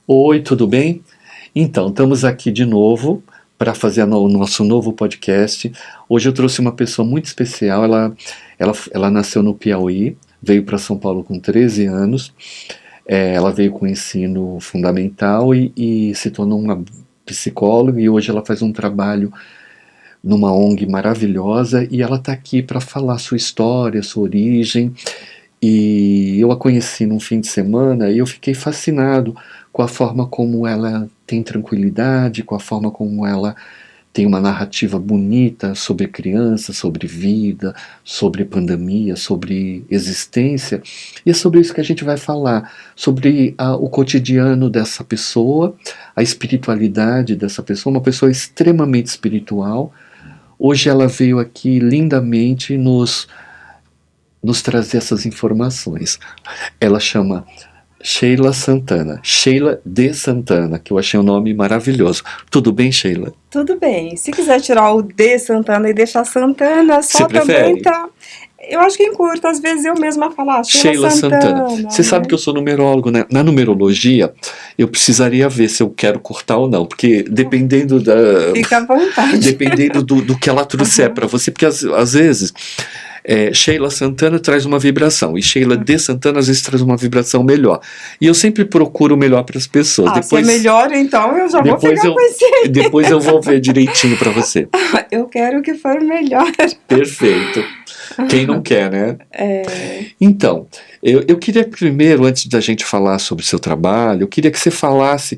Oi, tudo bem? Então, estamos aqui de novo para fazer o nosso novo podcast. Hoje eu trouxe uma pessoa muito especial. Ela nasceu no Piauí, veio para São Paulo com 13 anos. Ela veio com ensino fundamental e se tornou uma psicóloga e hoje ela faz um trabalho numa ONG maravilhosa e ela está aqui para falar sua história, sua origem. E eu a conheci num fim de semana e eu fiquei fascinado com a forma como ela tem tranquilidade, com a forma como ela tem uma narrativa bonita sobre criança, sobre vida, sobre pandemia, sobre existência. E é sobre isso que a gente vai falar, sobre o cotidiano dessa pessoa, a espiritualidade dessa pessoa, uma pessoa extremamente espiritual. Hoje ela veio aqui lindamente nos trazer essas informações. Ela chama Sheila Santana, Sheila de Santana, que eu achei um nome maravilhoso. Tudo bem, Sheila? Tudo bem. Se quiser tirar o de Santana e deixar Santana, Você só também prefere? tá. Eu acho que encurta, às vezes eu mesma falar Sheila Sheila Santana. Santana, Você sabe que né? eu sou numerólogo, né? Na numerologia, eu precisaria ver se eu quero cortar ou não, porque dependendo Fica à vontade. dependendo do que ela trouxer Aham. para você, porque às vezes Sheila Santana traz uma vibração e Sheila de Santana às vezes traz uma vibração melhor. E eu sempre procuro o melhor para as pessoas. Ah, se é melhor, então eu já vou Depois ficar eu, com esse aí. depois eu vou ver direitinho para você. Eu quero que for melhor. Perfeito. Quem não quer, né? É, Então, eu queria primeiro, antes da gente falar sobre o seu trabalho, eu queria que você falasse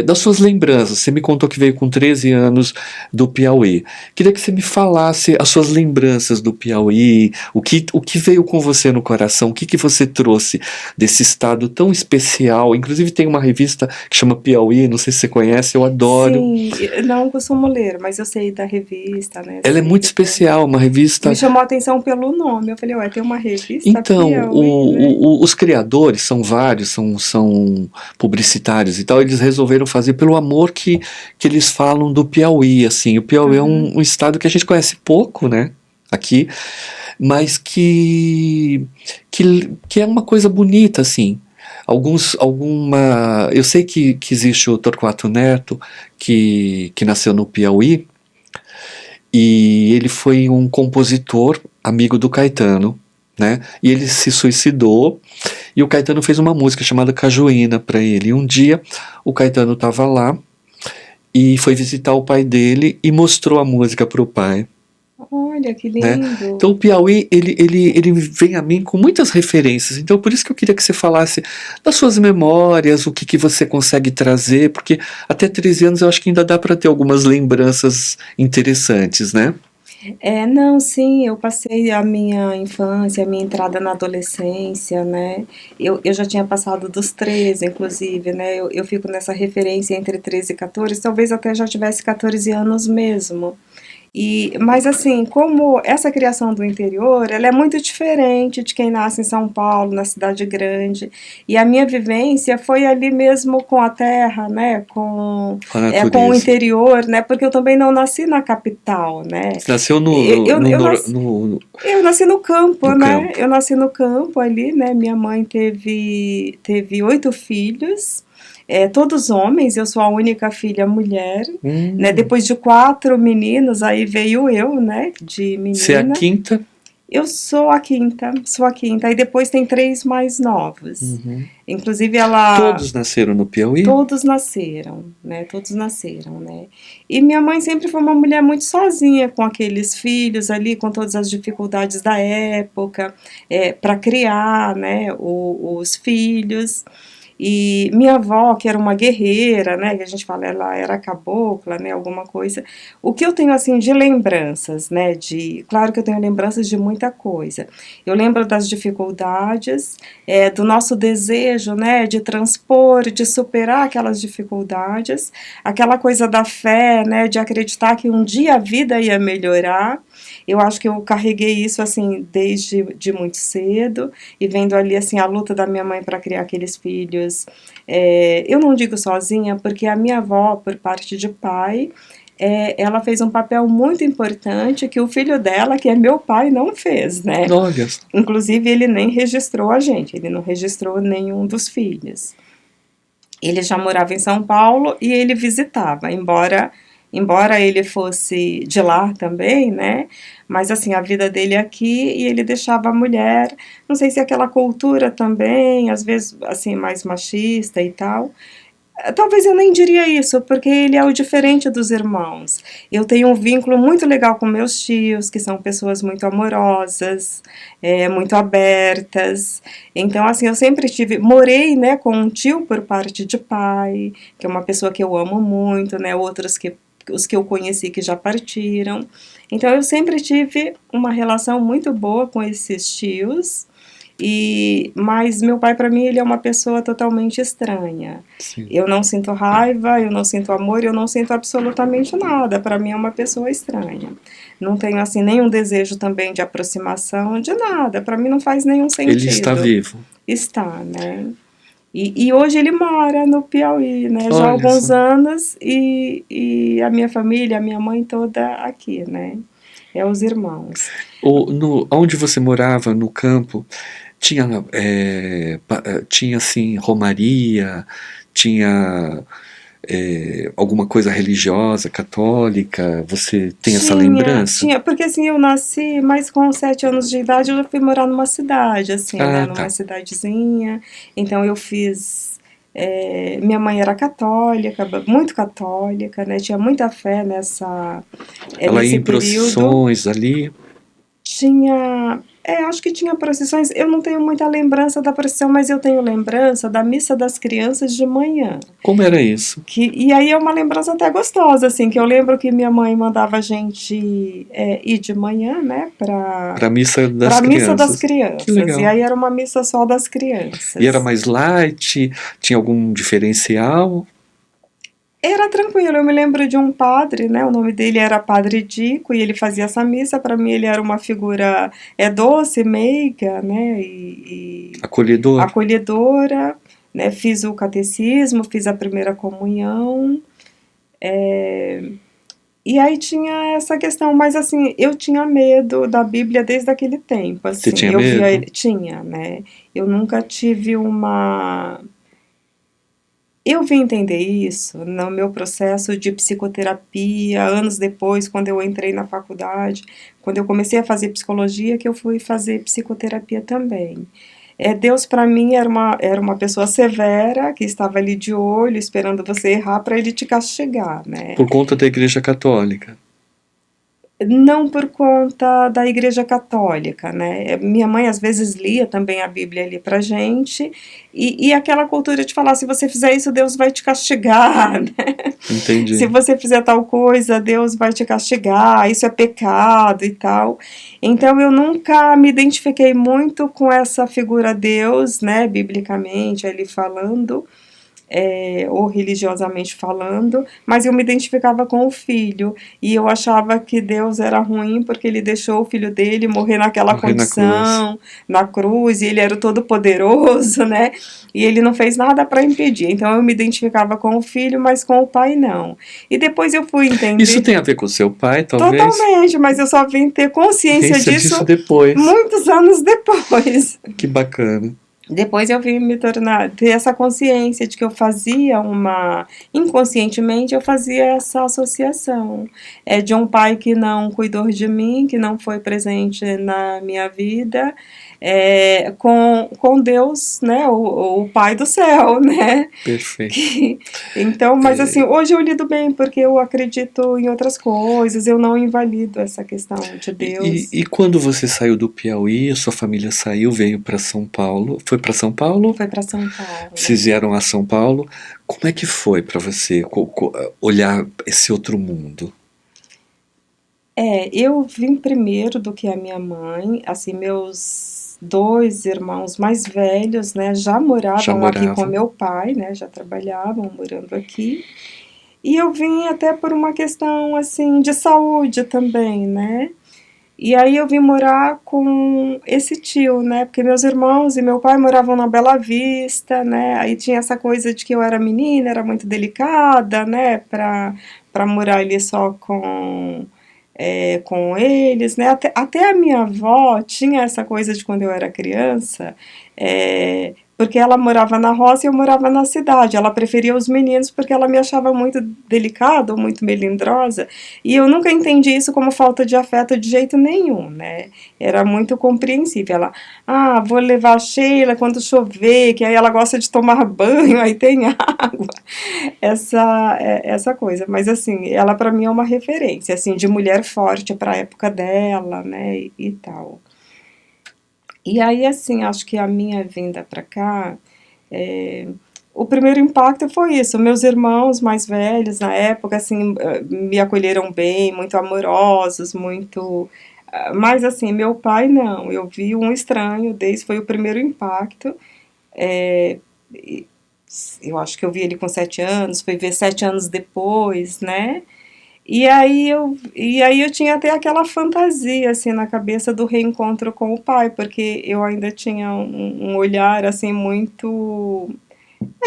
das suas lembranças. Você me contou que veio com 13 anos do Piauí. Queria que você me falasse as suas lembranças do Piauí, o que veio com você no coração, o que você trouxe desse estado tão especial. Inclusive tem uma revista que chama Piauí, não sei se você conhece, eu adoro. sim, não costumo ler, mas eu sei da revista, né? Ela é Sei muito que tem. especial, uma Me revista. chamou a atenção pelo nome. Eu falei, ué, tem uma revista Então, Piauí, né? os criadores são vários, são publicitários e tal, eles resolveram fazer pelo amor que eles falam do Piauí, assim. O Piauí é Aham. um estado que a gente conhece pouco, né, aqui, mas que é uma coisa bonita, assim. Eu sei que existe o Torquato Neto, que nasceu no Piauí, e ele foi um compositor amigo do Caetano, né? E ele se suicidou e o Caetano fez uma música chamada Cajuína para ele. E um dia o Caetano estava lá e foi visitar o pai dele e mostrou a música para o pai, Olha, que né? Então lindo. o Piauí ele vem a mim com muitas referências. Então por isso que eu queria que você falasse das suas memórias, o que você consegue trazer, porque até 13 anos eu acho que ainda dá para ter algumas lembranças interessantes, né? Não, sim, eu passei a minha infância, a minha entrada na adolescência, né? Eu já tinha passado dos 13, inclusive, né? Eu fico nessa referência entre 13 e 14, talvez até já tivesse 14 anos mesmo. Mas assim, como essa criação do interior, ela é muito diferente de quem nasce em São Paulo, na cidade grande. E a minha vivência foi ali mesmo com a terra, né? Com a Com o natureza. interior, né? Porque eu também não nasci na capital, né? Você nasceu Eu nasci no campo, no né? campo. Eu nasci no campo ali, né? Minha mãe teve 8 filhos, todos homens, eu sou a única filha mulher, né? Hum. Depois de 4 meninos, aí veio eu, né? De Você é a menina. quinta? Eu sou a quinta, sou a quinta. Aí depois tem 3 mais novos. Uhum. Inclusive ela Todos nasceram no Piauí? Todos nasceram, né? Todos nasceram, né? E minha mãe sempre foi uma mulher muito sozinha com aqueles filhos ali, com todas as dificuldades da época, para criar, né? Os filhos. E minha avó, que era uma guerreira, né? Que a gente fala, ela era cabocla, né? Alguma coisa. O que eu tenho assim de lembranças, né? Claro que eu tenho lembranças de muita coisa. Eu lembro das dificuldades, do nosso desejo, né, de transpor, de superar aquelas dificuldades, aquela coisa da fé, né, de acreditar que um dia a vida ia melhorar. Eu acho que eu carreguei isso assim desde de muito cedo e vendo ali assim a luta da minha mãe para criar aqueles filhos. Eu não digo sozinha, porque a minha avó, por parte de pai, ela fez um papel muito importante que o filho dela, que é meu pai, não fez, né? Olha, Inclusive, ele nem registrou a gente, ele não registrou nenhum dos filhos. Ele já morava em São Paulo e ele visitava, embora ele fosse de lá também, né? Mas assim, a vida dele é aqui e ele deixava a mulher, não sei se é aquela cultura também, às vezes assim, mais machista e tal. Talvez eu nem diria isso, porque ele é o diferente dos irmãos. Eu tenho um vínculo muito legal com meus tios, que são pessoas muito amorosas, muito abertas. Então, assim, eu sempre morei, né, com um tio por parte de pai, que é uma pessoa que eu amo muito, né, os que eu conheci que já partiram. Então, eu sempre tive uma relação muito boa com esses tios. Mas meu pai, para mim, ele é uma pessoa totalmente estranha. Sim. Eu não sinto raiva, eu não sinto amor, eu não sinto absolutamente nada. Para mim é uma pessoa estranha. Não tenho assim nenhum desejo também de aproximação, de nada. Para mim não faz nenhum Ele está sentido. vivo. Está, né? E hoje ele mora no Piauí, né? Já há Olha só. alguns anos e a minha família, a minha mãe toda aqui, né? É os irmãos. Onde você morava, no campo, tinha, tinha assim, romaria, tinha alguma coisa religiosa, católica? Você tem essa lembrança? Tinha, porque assim, eu nasci, mas com 7 anos de idade eu já fui morar numa cidade, assim, né, Ah, numa tá. cidadezinha, então eu fiz, minha mãe era católica, muito católica, né, tinha muita fé Ela ia nesse em período, procissões ali. acho que tinha procissões, eu não tenho muita lembrança da procissão, mas eu tenho lembrança da missa das crianças de manhã, Como era isso? e aí é uma lembrança até gostosa, assim, que eu lembro que minha mãe mandava a gente ir de manhã, né, Para a missa das para a missa das crianças. Que crianças. E legal. aí era uma missa só das E era crianças. mais light? Tinha algum diferencial? Era tranquilo, eu me lembro de um padre, né, o nome dele era Padre Dico, e ele fazia essa missa, para mim ele era uma figura doce, meiga, né, e Acolhedor? acolhedora, né, fiz o catecismo, fiz a primeira comunhão, e aí tinha essa questão, mas assim, eu tinha medo da Bíblia desde aquele tempo, Você assim, tinha eu via ele, medo? tinha, né, eu nunca tive uma... Eu vim entender isso no meu processo de psicoterapia, anos depois, quando eu entrei na faculdade, quando eu comecei a fazer psicologia, que eu fui fazer psicoterapia também. Deus para mim era uma pessoa severa, que estava ali de olho, esperando você errar para ele te castigar, né? Por conta da Igreja Católica. Não por conta da Igreja Católica, né? Minha mãe às vezes lia também a Bíblia ali pra gente, e aquela cultura de falar: se você fizer isso, Deus vai te castigar, né? Se Entendi. você fizer tal coisa, Deus vai te castigar, isso é pecado e tal. Então eu nunca me identifiquei muito com essa figura Deus, né? Biblicamente, ele falando, ou religiosamente falando, mas eu me identificava com o filho e eu achava que Deus era ruim porque ele deixou o filho dele morrer naquela Morrer na cruz. condição, na cruz, e ele era o todo-poderoso, né? E ele não fez nada para impedir. Então eu me identificava com o filho, mas com o pai não. E depois eu fui Isso entender tem a ver com seu pai, talvez? totalmente, mas eu só vim ter consciência Ciência disso disso depois. muitos anos depois. Que bacana. Depois eu vim me tornar, ter essa consciência de que eu fazia inconscientemente eu fazia essa associação. De um pai que não cuidou de mim, que não foi presente na minha vida, com Deus, né, o Pai do céu, né? Perfeito. Então, mas assim, hoje eu lido bem, porque eu acredito em outras coisas, eu não invalido essa questão de Deus. E quando você saiu do Piauí, a sua família saiu, veio para São Paulo. Foi para São Paulo? Foi para São Paulo. Vocês vieram a São Paulo. Como é que foi para você olhar esse outro mundo? Eu vim primeiro do que a minha mãe, assim, meus dois irmãos mais velhos, né, já Já moravam aqui com moravam? meu pai, né, já trabalhavam morando aqui, e eu vim até por uma questão, assim, de saúde também, né, e aí eu vim morar com esse tio, né, porque meus irmãos e meu pai moravam na Bela Vista, né, aí tinha essa coisa de que eu era menina, era muito delicada, né, para morar ali só com eles, né? Até a minha avó tinha essa coisa de quando eu era criança, é, porque ela morava na roça e eu morava na cidade. Ela preferia os meninos porque ela me achava muito delicada, ou muito melindrosa, e eu nunca entendi isso como falta de afeto de jeito nenhum, né? Era muito compreensível. Ela, vou levar a Sheila quando chover, que aí ela gosta de tomar banho, aí tem água. Essa coisa. Mas assim, ela para mim é uma referência, assim, de mulher forte para a época dela, né, e tal. E aí, assim, acho que a minha vinda para cá, é, o primeiro impacto foi isso. Meus irmãos mais velhos, na época, assim, me acolheram bem, muito amorosos, muito. Mas, assim, meu pai não. Eu vi um estranho, desde foi o primeiro impacto. É, e eu acho que eu vi ele com 7 anos, fui ver 7 anos depois, né? E aí eu tinha até aquela fantasia assim na cabeça do reencontro com o pai, porque eu ainda tinha um olhar assim muito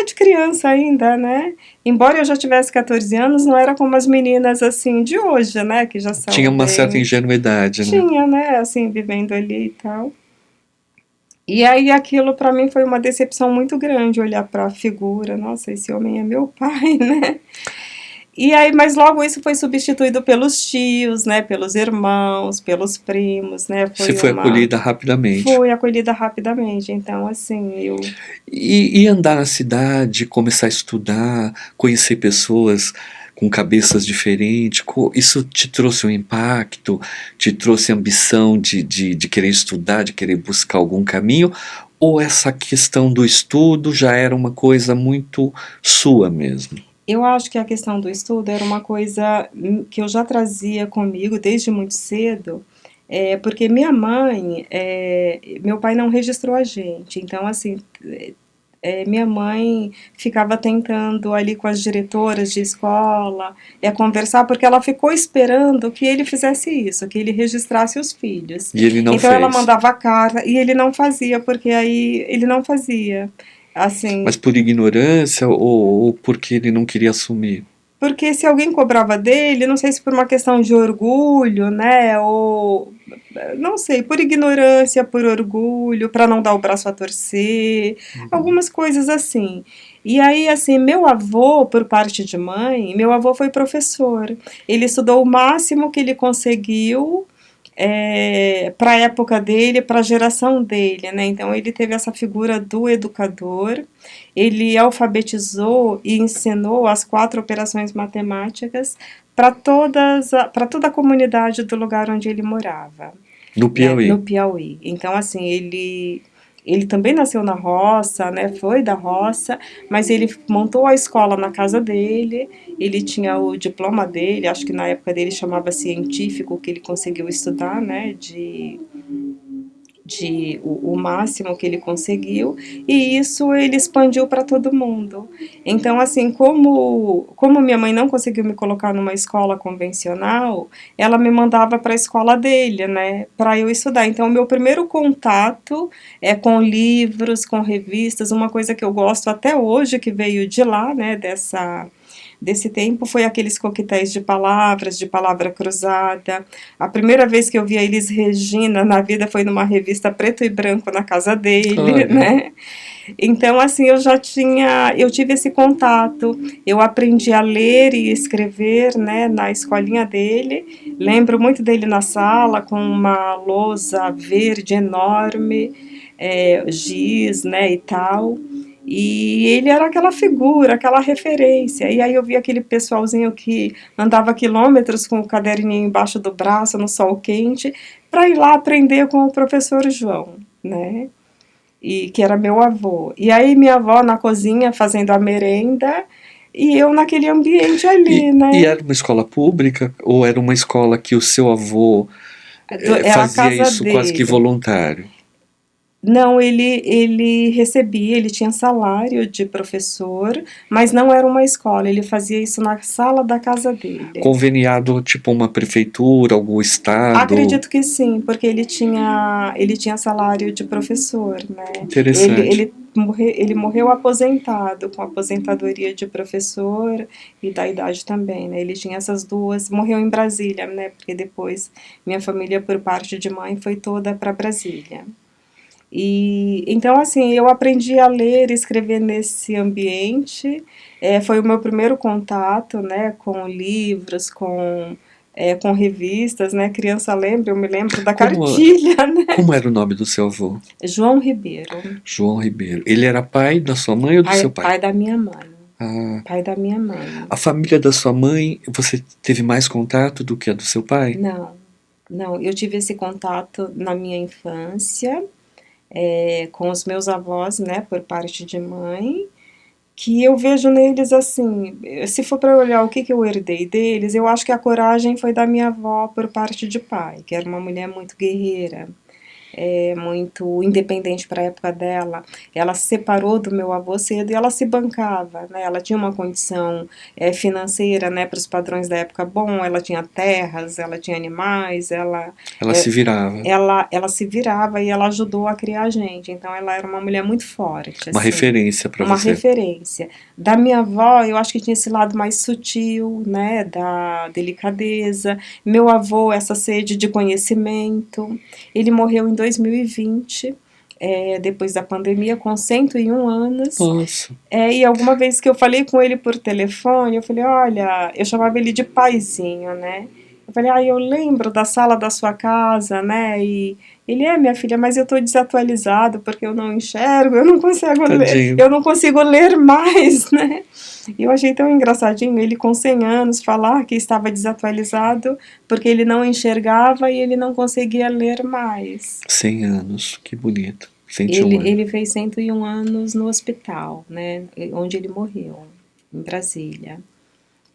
de criança ainda, né? Embora eu já tivesse 14 anos, não era como as meninas assim de hoje, né? Que já Tinha são uma certa bem. ingenuidade, né? Tinha, né? Assim, vivendo ali e tal. E aí aquilo pra mim foi uma decepção muito grande olhar para a figura. Nossa, esse homem é meu pai, né? E aí, mas logo isso foi substituído pelos tios, né, pelos irmãos, pelos primos, né, Você foi acolhida rapidamente. foi acolhida rapidamente. Então, assim, eu, E andar na cidade, começar a estudar, conhecer pessoas com cabeças diferentes, isso te trouxe um impacto, te trouxe ambição de querer estudar, de querer buscar algum caminho, ou essa questão do estudo já era uma coisa muito sua mesmo? eu acho que a questão do estudo era uma coisa que eu já trazia comigo desde muito cedo, porque minha mãe, meu pai não registrou a gente, então assim, minha mãe ficava tentando ali com as diretoras de escola, conversar, porque ela ficou esperando que ele fizesse isso, que ele registrasse os filhos. E ele não Então ela fez. mandava carta e ele não fazia, porque aí ele não fazia. Mas Assim, por ignorância ou porque ele não queria assumir? porque se alguém cobrava dele, não sei se por uma questão de orgulho, né, ou não sei, por ignorância, por orgulho, para não dar o braço a torcer, Uhum. algumas coisas assim. E aí, assim, meu avô, por parte de mãe, meu avô foi professor. Ele estudou o máximo que ele conseguiu para a época dele, para a geração dele, né? Então ele teve essa figura do educador, ele alfabetizou e ensinou as 4 operações matemáticas para toda a comunidade do lugar onde ele morava, No né, Piauí. no Piauí. Então, assim, ele também nasceu na roça, né, foi da roça, mas ele montou a escola na casa dele, ele tinha o diploma dele, acho que na época dele chamava científico, que ele conseguiu estudar, né, o máximo que ele conseguiu, e isso ele expandiu para todo mundo. Então, assim, como minha mãe não conseguiu me colocar numa escola convencional, ela me mandava para a escola dele, né, para eu estudar. Então, o meu primeiro contato é com livros, com revistas, uma coisa que eu gosto até hoje, que veio de lá, né, desse tempo, foi aqueles coquetéis de palavra cruzada. A primeira vez que eu vi a Elis Regina na vida foi numa revista preto e branco na casa dele, Olha, né? Então, assim, eu tive esse contato. Eu aprendi a ler e escrever, né, na escolinha dele. Lembro muito dele na sala com uma lousa verde enorme, giz, né, e tal. E ele era aquela figura, aquela referência. E aí eu vi aquele pessoalzinho que andava quilômetros com o caderninho embaixo do braço no sol quente para ir lá aprender com o professor João, né? E que era meu avô. E aí minha avó na cozinha fazendo a merenda e eu naquele ambiente ali, e né? era uma escola pública ou era uma escola que o seu avô Era a fazia casa isso quase que dele. voluntário? Não, ele recebia, ele tinha salário de professor, mas não era uma escola, ele fazia isso na sala da casa dele. Conveniado, tipo uma prefeitura, algum estado? Acredito que sim, porque ele tinha salário de professor, né? Ele, Interessante. ele, ele morreu aposentado, com aposentadoria de professor e da idade também, né? Ele tinha essas duas, morreu em Brasília, né? Porque depois minha família, por parte de mãe, foi toda para Brasília. E então, assim, eu aprendi a ler e escrever nesse ambiente. Foi o meu primeiro contato, né, com livros, com revistas, né? Criança lembra, eu me lembro da Como, cartilha, né? como era o nome do seu avô? João Ribeiro, João Ribeiro. Ele era pai da sua mãe ou do seu pai? pai da minha mãe. Ah, Pai da minha mãe. a família da sua mãe, você teve mais contato do que a do seu pai? Não, não, eu tive esse contato na minha infância, com os meus avós, né, por parte de mãe, que eu vejo neles assim, se for para olhar o que que eu herdei deles, eu acho que a coragem foi da minha avó por parte de pai, que era uma mulher muito guerreira, muito independente para a época dela. Ela se separou do meu avô cedo e ela se bancava, né? Ela tinha uma condição financeira, né, para os padrões da época bom, ela tinha terras, ela tinha animais, Ela é, se virava. ela se virava e ela ajudou a criar a gente. Então ela era uma mulher muito forte, Uma assim, referência para uma você. referência. Da minha avó, eu acho que tinha esse lado mais sutil, né, da delicadeza. Meu avô, essa sede de conhecimento. Ele morreu em 2020, depois da pandemia, com 101 anos. Nossa, E alguma vez que eu falei com ele por telefone, eu falei, olha, eu chamava ele de paizinho, né? Eu falei, eu lembro da sala da sua casa, né? E ele minha filha, mas eu tô desatualizado porque eu não enxergo, tadinho. eu não consigo ler mais, né? E eu achei tão engraçadinho ele com 100 anos falar que estava desatualizado porque ele não enxergava e ele não conseguia ler mais. 100 anos, que bonito. 101 Ele anos. fez 101 anos no hospital, né, onde ele morreu, em Brasília.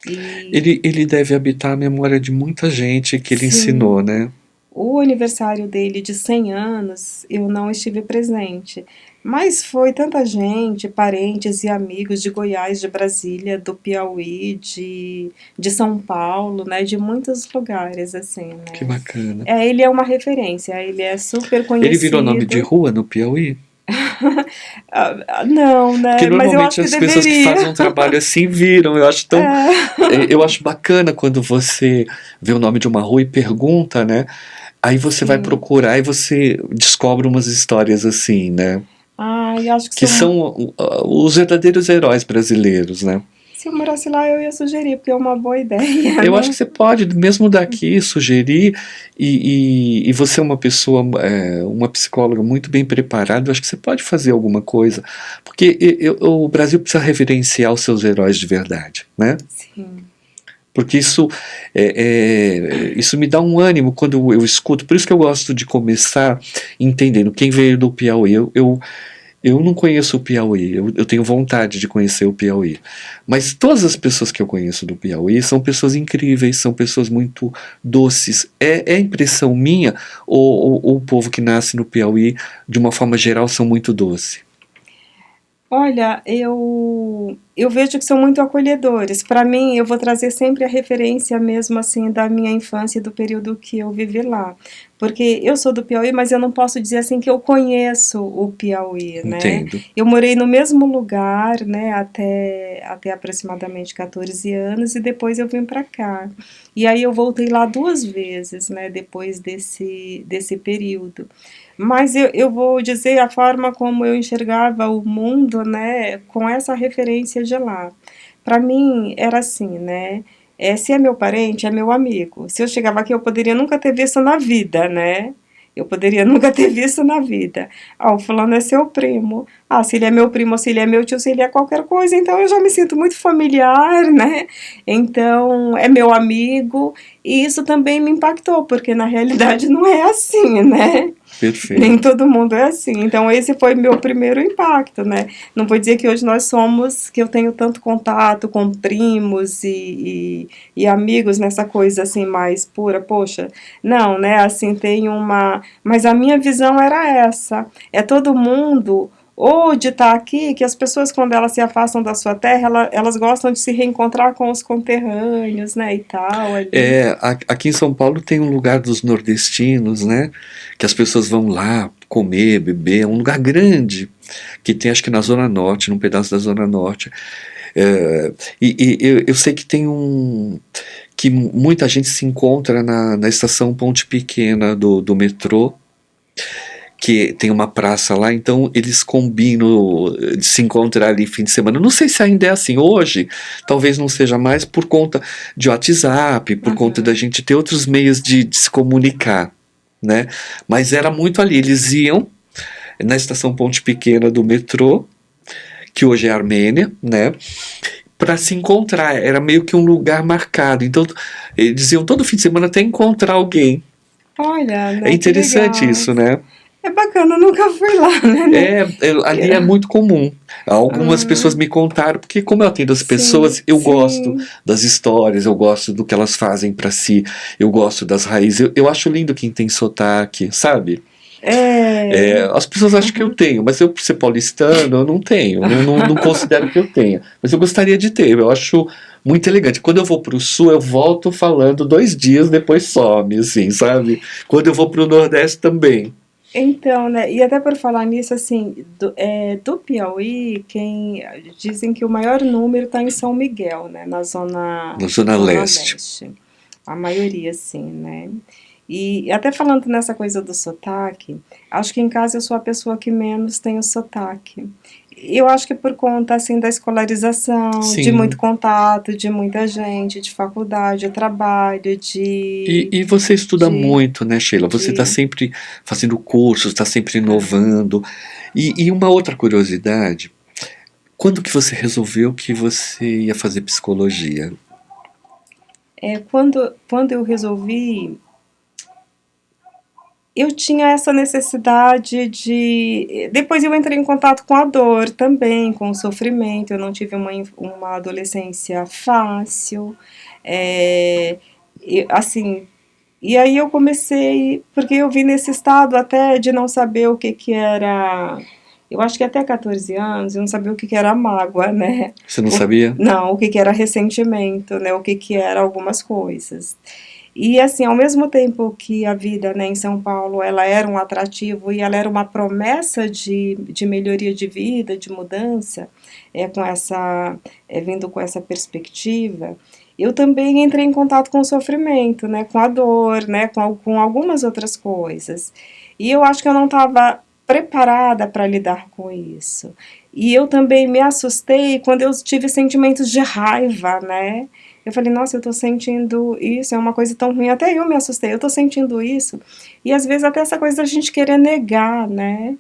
E Ele deve habitar a memória de muita gente que ele ensinou, sim, né? o aniversário dele de 100 anos eu não estive presente, mas foi tanta gente, parentes e amigos de Goiás, de Brasília, do Piauí, de São Paulo, né, de muitos lugares, assim, Que né. bacana. Ele é uma referência, ele é super Ele virou nome de conhecido. rua no Piauí? Não, Porque né, mas eu acho normalmente que as pessoas que deveria. fazem um trabalho assim viram. Eu acho tão. Eu acho bacana quando você vê o nome de uma rua e pergunta, né? Aí você vai Sim. procurar e você descobre umas histórias assim, né? Ai, acho que Que são os verdadeiros heróis brasileiros, né? se eu morasse lá eu ia sugerir, porque é uma boa ideia, Eu acho que né? você pode, mesmo daqui, sugerir, e você é uma pessoa, uma psicóloga muito bem preparada, eu acho que você pode fazer alguma coisa, porque o Brasil precisa reverenciar os seus heróis de verdade, né? Sim. Porque isso me dá um ânimo quando eu escuto, por isso que eu gosto de começar entendendo quem veio do Piauí. Eu não conheço o Piauí, eu tenho vontade de conhecer o Piauí. Mas todas as pessoas que eu conheço do Piauí são pessoas incríveis, são pessoas muito doces. É impressão minha, ou o povo que nasce no Piauí, de uma forma geral, são muito doces? Olha, eu vejo que são muito acolhedores. Para mim, eu vou trazer sempre a referência mesmo assim da minha infância e do período que eu vivi lá. Porque eu sou do Piauí, mas eu não posso dizer assim que eu conheço o Piauí, né? Entendo. Eu morei no mesmo lugar, né, até aproximadamente 14 anos e depois eu vim para cá. E aí eu voltei lá duas vezes, né, depois desse período. Mas eu vou dizer a forma como eu enxergava o mundo, né, com essa referência de lá. Para mim era assim, né? Se é meu parente, é meu amigo. Se eu chegava aqui, eu poderia nunca ter visto na vida, né? Eu poderia nunca ter visto na vida. O fulano é seu primo. Se ele é meu primo, ou se ele é meu tio, se ele é qualquer coisa, então eu já me sinto muito familiar, né? Então, é meu amigo. E isso também me impactou, porque na realidade não é assim, né? Nem Perfeito. todo mundo é assim. Então, esse foi meu primeiro impacto, né? Não vou dizer que hoje que eu tenho tanto contato com primos e amigos nessa coisa assim mais pura, poxa. Não, né? Assim, tem uma. Mas a minha visão era essa. É todo mundo. Ou de estar aqui, que as pessoas, quando elas se afastam da sua terra, elas gostam de se reencontrar com os conterrâneos, né, e tal, ali. Aqui em São Paulo tem um lugar dos nordestinos, né? Que as pessoas vão lá comer, beber. É um lugar grande que tem, acho que na Zona Norte, num pedaço da Zona Norte. Eu sei que tem que muita gente se encontra na estação Ponte Pequena do metrô, que tem uma praça lá, então eles combinam de se encontrar ali fim de semana. Não sei se ainda é assim hoje, talvez não seja mais por conta de WhatsApp, por conta da gente ter outros meios de se comunicar, né? Mas era muito ali, eles iam na estação Ponte Pequena do metrô, que hoje é Armênia, né? Para se encontrar, era meio que um lugar marcado. Então, eles iam todo fim de semana até encontrar alguém. Olha, É né, que interessante legal. isso, né? É bacana, eu nunca fui lá, né? Ali é muito comum. Algumas pessoas Ah, me contaram, porque como eu atendo as sim, pessoas, eu gosto sim. das histórias, eu gosto do que elas fazem para si, eu gosto das raízes. Eu acho lindo quem tem sotaque, sabe? É. As pessoas acham que eu tenho, mas eu, por ser paulistano, eu não tenho. Não considero que eu tenha. Mas eu gostaria de ter. Eu acho muito elegante. Quando eu vou pro sul, eu volto falando 2 dias, depois some, assim, sabe? Quando eu vou pro Nordeste também. Então, né, e até por falar nisso, assim, do Piauí, dizem que o maior número está em São Miguel, né, Na Zona zona Leste. leste, a maioria, sim, né, e até falando nessa coisa do sotaque, acho que em casa eu sou a pessoa que menos tem o sotaque. Eu acho que por conta, assim, da escolarização, de muito Sim. contato, de muita gente, de faculdade, de trabalho, E você estuda de, muito, né, Sheila? Você está de sempre fazendo cursos, está sempre inovando. E uma outra curiosidade, quando que você resolveu que você ia fazer psicologia? quando eu resolvi, eu tinha essa necessidade de. Depois eu entrei em contato com a dor também, com o sofrimento. Eu não tive uma adolescência fácil. É, assim, e aí eu comecei, porque eu vi nesse estado até de não saber o que que era. Eu acho que até 14 anos eu não sabia o que que era mágoa, né? Você não sabia? Não, o que que era ressentimento, né? O que que era algumas coisas. E assim, ao mesmo tempo que a vida, né, em São Paulo, ela era um atrativo e ela era uma promessa de melhoria de vida, de mudança, vindo com essa perspectiva, eu também entrei em contato com o sofrimento, né, com a dor, né, com algumas outras coisas. E eu acho que eu não estava preparada para lidar com isso. E eu também me assustei quando eu tive sentimentos de raiva, né? Eu falei, nossa, eu tô sentindo isso, é uma coisa tão ruim. Até eu me assustei, eu tô sentindo isso. E às vezes até essa coisa da gente querer negar, né?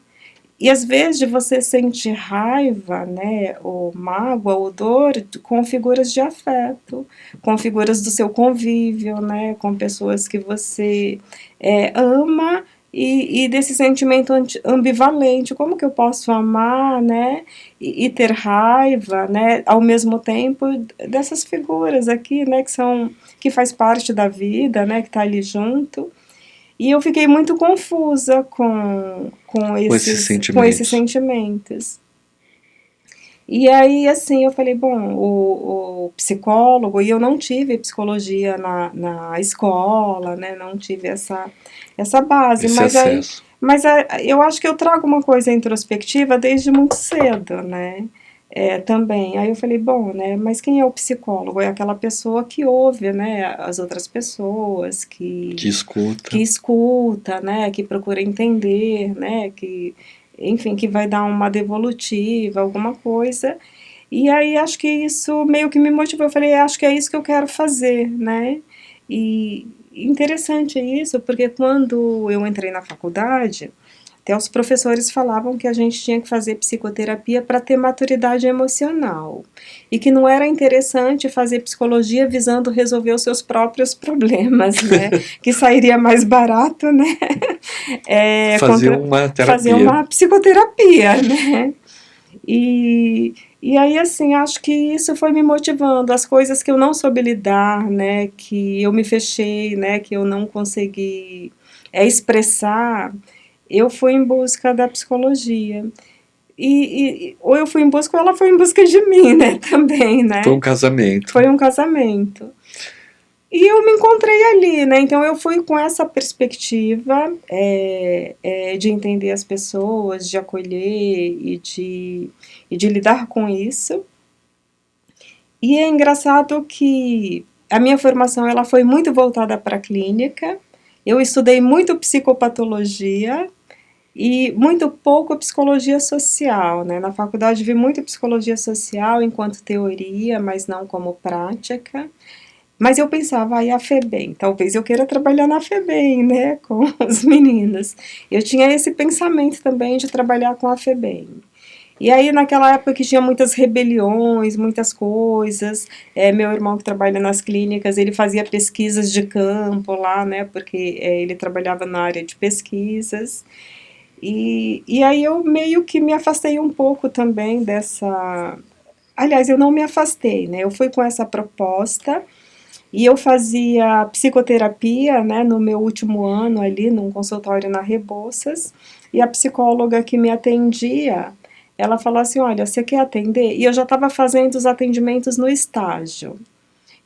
E às vezes de você sentir raiva, né, ou mágoa, ou dor, com figuras de afeto, com figuras do seu convívio, né, com pessoas que você ama e desse sentimento ambivalente, como que eu posso amar, né, e ter raiva, né, ao mesmo tempo dessas figuras aqui, né, que faz parte da vida, né, que está ali junto. E eu fiquei muito confusa Com esses com esses sentimentos. sentimentos. E aí, assim, eu falei, bom, o psicólogo, e eu não tive psicologia na escola, né, não tive essa base, Esse acesso. eu acho que eu trago uma coisa introspectiva desde muito cedo, né, também. Aí eu falei, bom, né, mas quem é o psicólogo? É aquela pessoa que ouve, né, as outras pessoas, Que que escuta. escuta, né, que procura entender, né, enfim, que vai dar uma devolutiva, alguma coisa. E aí acho que isso meio que me motivou. Eu falei, acho que é isso que eu quero fazer, né? E interessante isso, porque quando eu entrei na faculdade, até os professores falavam que a gente tinha que fazer psicoterapia para ter maturidade emocional. E que não era interessante fazer psicologia visando resolver os seus próprios problemas, né? Que sairia mais barato, né? Fazer uma Fazer terapia. uma psicoterapia, né? E aí, assim, acho que isso foi me motivando. As coisas que eu não soube lidar, né? Que eu me fechei, né? Que eu não consegui expressar, eu fui em busca da psicologia. Ou eu fui em busca, ou ela foi em busca de mim, né? Também, Foi um né? casamento. Foi um casamento. E eu me encontrei ali, né? Então eu fui com essa perspectiva de entender as pessoas, de acolher e de lidar com isso. E é engraçado que a minha formação ela foi muito voltada para a clínica. Eu estudei muito psicopatologia E muito pouco psicologia social, né? Na faculdade vi muito psicologia social enquanto teoria, mas não como prática. Mas eu pensava, aí a FEBEM, talvez eu queira trabalhar na FEBEM, né, com os meninos. Eu tinha esse pensamento também de trabalhar com a FEBEM. E aí, naquela época que tinha muitas rebeliões, muitas coisas, meu irmão que trabalha nas clínicas, ele fazia pesquisas de campo lá, né, porque ele trabalhava na área de pesquisas. E aí eu meio que me afastei um pouco também dessa. Aliás, eu não me afastei, né? Eu fui com essa proposta e eu fazia psicoterapia, né, no meu último ano ali, num consultório na Rebouças, e a psicóloga que me atendia, ela falou assim, olha, você quer atender? E eu já estava fazendo os atendimentos no estágio.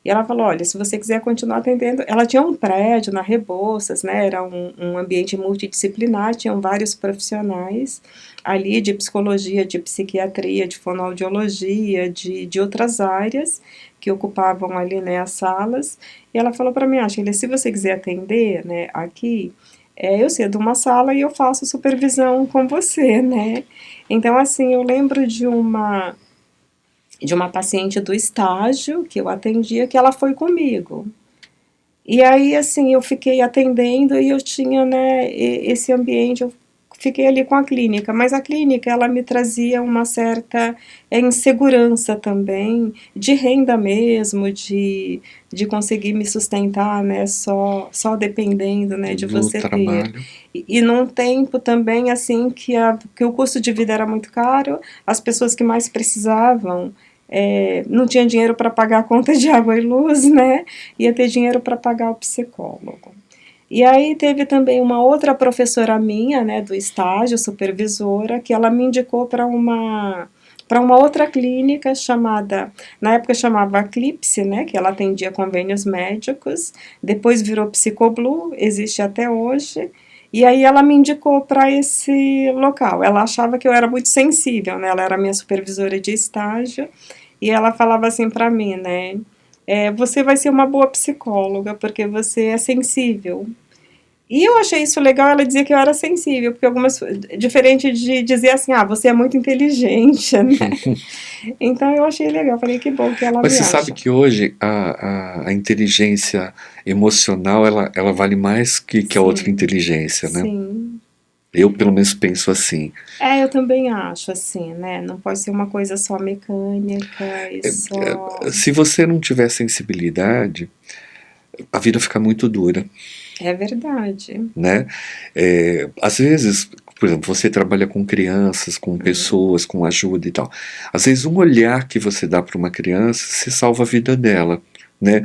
E ela falou, olha, se você quiser continuar atendendo, ela tinha um prédio na Rebouças, né, era um ambiente multidisciplinar, tinham vários profissionais ali de psicologia, de psiquiatria, de fonoaudiologia, de outras áreas que ocupavam ali, né, as salas. E ela falou para mim, Sheila, se você quiser atender, né, aqui, eu cedo uma sala e eu faço supervisão com você, né. Então, assim, eu lembro de uma paciente do estágio que eu atendia, que ela foi comigo. E aí, assim, eu fiquei atendendo e eu tinha, né, esse ambiente, eu fiquei ali com a clínica, mas a clínica, ela me trazia uma certa insegurança também, de renda mesmo, de conseguir me sustentar, né, só dependendo, né, de do você ter. trabalho. E num tempo também, assim, que o custo de vida era muito caro, as pessoas que mais precisavam não tinham dinheiro para pagar a conta de água e luz, né? Ia ter dinheiro para pagar o psicólogo. E aí teve também uma outra professora minha, né, do estágio, supervisora, que ela me indicou para uma outra clínica chamada, na época chamava Eclipse, né, que ela atendia convênios médicos, depois virou Psicoblu, existe até hoje, e aí ela me indicou para esse local. Ela achava que eu era muito sensível, né, ela era minha supervisora de estágio, e ela falava assim para mim, né, você vai ser uma boa psicóloga, porque você é sensível. E eu achei isso legal, ela dizia que eu era sensível, porque diferente de dizer assim, você é muito inteligente, né? Então eu achei legal, falei que bom que ela Mas me você sabe acha. que hoje a inteligência emocional ela vale mais que a outra Sim, inteligência, né? sim. Eu pelo menos penso assim. Eu também acho, assim, né? Não pode ser uma coisa só mecânica e só. Se você não tiver sensibilidade, a vida fica muito dura, É verdade. né? Às vezes, por exemplo, você trabalha com crianças, com pessoas, com ajuda e tal. Às vezes, um olhar que você dá para uma criança, se salva a vida dela. Né?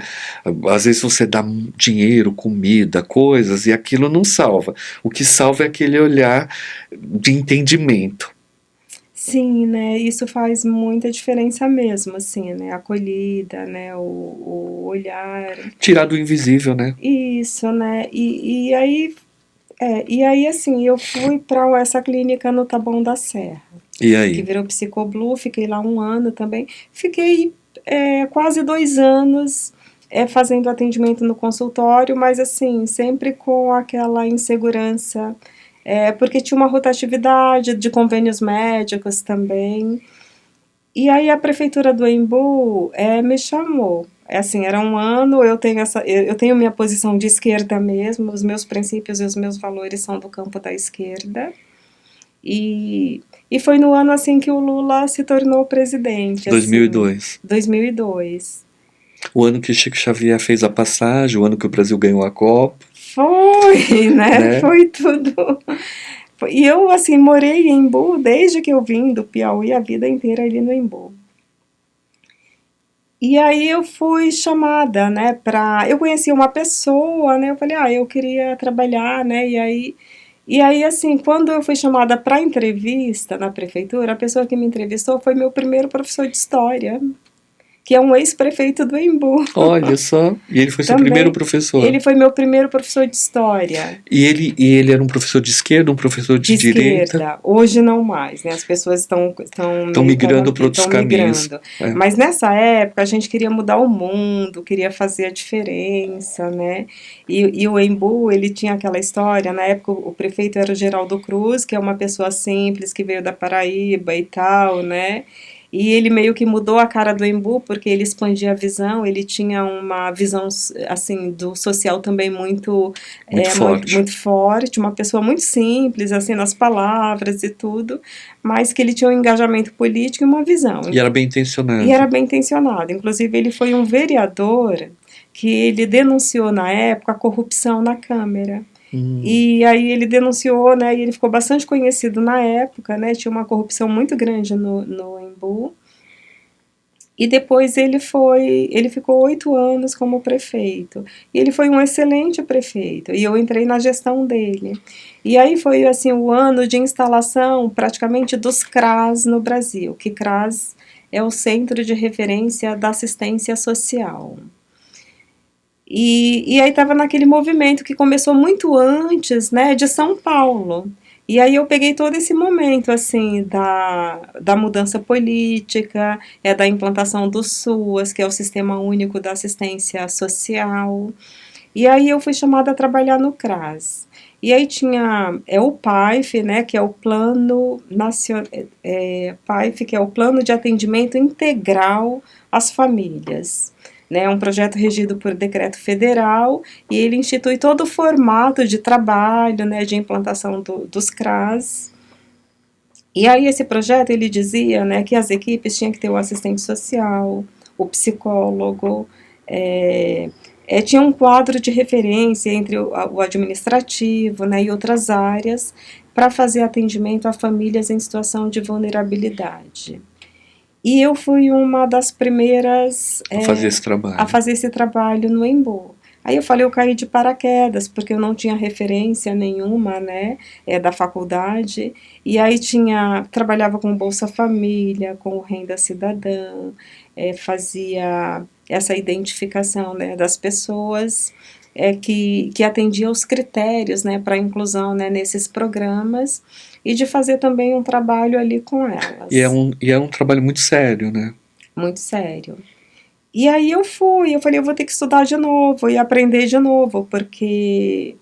Às vezes você dá dinheiro, comida, coisas, e aquilo não salva. O que salva é aquele olhar de entendimento. Sim, né? Isso faz muita diferença mesmo, assim, né? A acolhida, né? O olhar. Tirar do invisível, né? Isso, né? E aí, assim, eu fui para essa clínica no Taboão da Serra, E que aí? virou Psicoblu, fiquei lá um ano também. Fiquei quase 2 anos fazendo atendimento no consultório, mas assim, sempre com aquela insegurança, porque tinha uma rotatividade de convênios médicos também. E aí a prefeitura do Embu me chamou. Assim, era um ano, eu tenho minha posição de esquerda mesmo, os meus princípios e os meus valores são do campo da esquerda. E foi no ano assim que o Lula se tornou presidente, assim, 2002. 2002. O ano que Chico Xavier fez a passagem, o ano que o Brasil ganhou a Copa, Foi, né? né? Foi tudo. E eu, assim, morei em Embu desde que eu vim do Piauí a vida inteira ali no Embu. E aí eu fui chamada, né, eu conheci uma pessoa, né, eu falei, eu queria trabalhar, né, e aí assim, quando eu fui chamada para entrevista na prefeitura, a pessoa que me entrevistou foi meu primeiro professor de história. que é um ex-prefeito do Embu. Olha só, e ele foi seu Também. primeiro professor. Ele foi meu primeiro professor de história. E ele era um professor de esquerda, um professor de direita? Esquerda. Hoje não mais, né? As pessoas estão migrando para outros caminhos. É. Mas nessa época a gente queria mudar o mundo, queria fazer a diferença, né? E o Embu, ele tinha aquela história, na época o prefeito era o Geraldo Cruz, que é uma pessoa simples, que veio da Paraíba e tal, né? E ele meio que mudou a cara do Embu, porque ele expandia a visão, ele tinha uma visão, assim, do social também muito forte. Muito forte, uma pessoa muito simples, assim, nas palavras e tudo, mas que ele tinha um engajamento político e uma visão. E era bem intencionado. E era bem intencionado. Inclusive, ele foi um vereador que ele denunciou, na época, a corrupção na Câmara. E aí ele denunciou, né, e ele ficou bastante conhecido na época, né, tinha uma corrupção muito grande no Embu. E depois ele ficou 8 anos como prefeito. E ele foi um excelente prefeito. E eu entrei na gestão dele. E aí foi assim o ano de instalação praticamente dos CRAS no Brasil, que CRAS é o Centro de Referência da Assistência Social. E aí estava naquele movimento que começou muito antes, né, de São Paulo. E aí eu peguei todo esse momento, assim, da mudança política, da implantação do SUAS, que é o Sistema Único da Assistência Social. E aí eu fui chamada a trabalhar no CRAS. E aí tinha o PAIF, né, que é o Plano Nacional, PAIF, que é o Plano de Atendimento Integral às Famílias. É um projeto regido por decreto federal e ele institui todo o formato de trabalho, né, de implantação dos CRAS. E aí esse projeto ele dizia, né, que as equipes tinham que ter o assistente social, o psicólogo, tinha um quadro de referência entre o administrativo, né, e outras áreas para fazer atendimento a famílias em situação de vulnerabilidade. E eu fui uma das primeiras a fazer esse trabalho no Embu. Aí eu falei, eu caí de paraquedas, porque eu não tinha referência nenhuma, né, da faculdade. E aí trabalhava com Bolsa Família, com Renda Cidadã, fazia essa identificação, né, das pessoas que atendiam os critérios, né, para inclusão, né, nesses programas. E de fazer também um trabalho ali com elas. E é um trabalho muito sério, né? Muito sério. E aí eu falei, eu vou ter que estudar de novo e aprender de novo, porque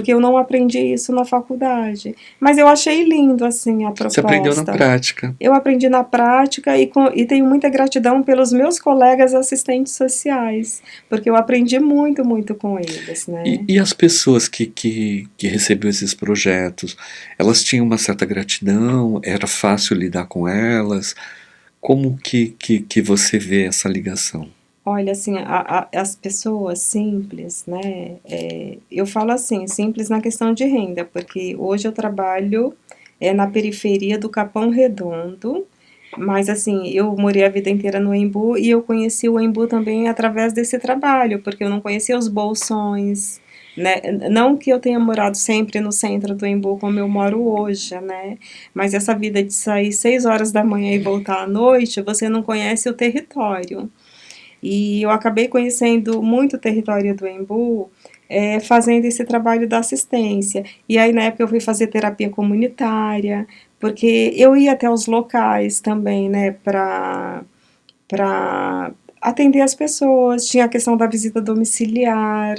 eu não aprendi isso na faculdade. Mas eu achei lindo, assim, a proposta. Você aprendeu na prática. Eu aprendi na prática e tenho muita gratidão pelos meus colegas assistentes sociais, porque eu aprendi muito, muito com eles, né? E as pessoas que receberam esses projetos, elas tinham uma certa gratidão? Era fácil lidar com elas? Como que você vê essa ligação? Olha, assim, as pessoas simples, né, eu falo assim, simples na questão de renda, porque hoje eu trabalho na periferia do Capão Redondo, mas assim, eu morei a vida inteira no Embu e eu conheci o Embu também através desse trabalho, porque eu não conhecia os bolsões, né, não que eu tenha morado sempre no centro do Embu como eu moro hoje, né, mas essa vida de sair 6 horas da manhã e voltar à noite, você não conhece o território. E eu acabei conhecendo muito o território do Embu, fazendo esse trabalho da assistência. E aí, na época, eu fui fazer terapia comunitária, porque eu ia até os locais também, né, para atender as pessoas. Tinha a questão da visita domiciliar,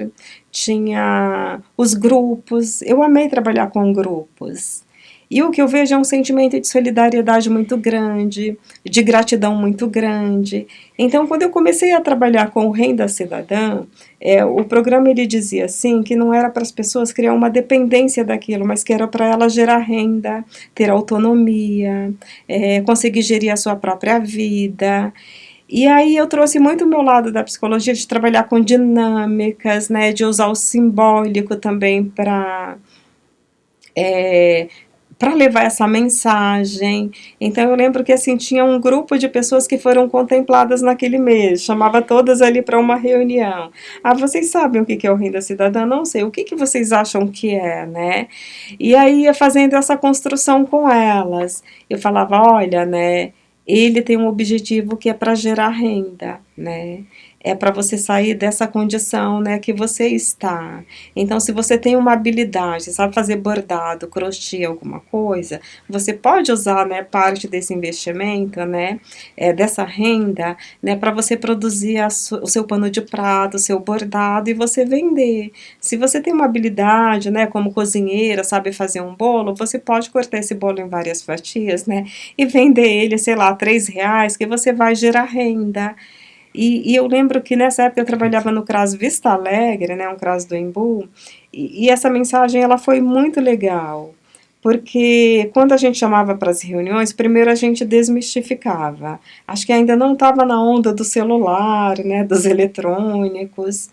tinha os grupos. Eu amei trabalhar com grupos. E o que eu vejo é um sentimento de solidariedade muito grande, de gratidão muito grande. Então, quando eu comecei a trabalhar com o Renda Cidadã, o programa ele dizia assim, que não era para as pessoas criar uma dependência daquilo, mas que era para elas gerar renda, ter autonomia, conseguir gerir a sua própria vida. E aí eu trouxe muito o meu lado da psicologia, de trabalhar com dinâmicas, né, de usar o simbólico também para levar essa mensagem. Então eu lembro que assim, tinha um grupo de pessoas que foram contempladas naquele mês, chamava todas ali para uma reunião. Ah, vocês sabem o que é o Renda Cidadã? Não sei, o que vocês acham que é, né? E aí ia fazendo essa construção com elas. Eu falava, olha, né, ele tem um objetivo que é para gerar renda, né? É para você sair dessa condição, né, que você está. Então, se você tem uma habilidade, sabe fazer bordado, crochê, alguma coisa, você pode usar, né, parte desse investimento, né, dessa renda, né, para você produzir o seu pano de prato, o seu bordado e você vender. Se você tem uma habilidade, né, como cozinheira, sabe fazer um bolo, você pode cortar esse bolo em várias fatias, né, e vender ele, sei lá, R$ 3, que você vai gerar renda. E eu lembro que nessa época eu trabalhava no CRAS Vista Alegre, né, um CRAS do Embu, e essa mensagem ela foi muito legal, porque quando a gente chamava para as reuniões, primeiro a gente desmistificava. Acho que ainda não estava na onda do celular, né, dos eletrônicos,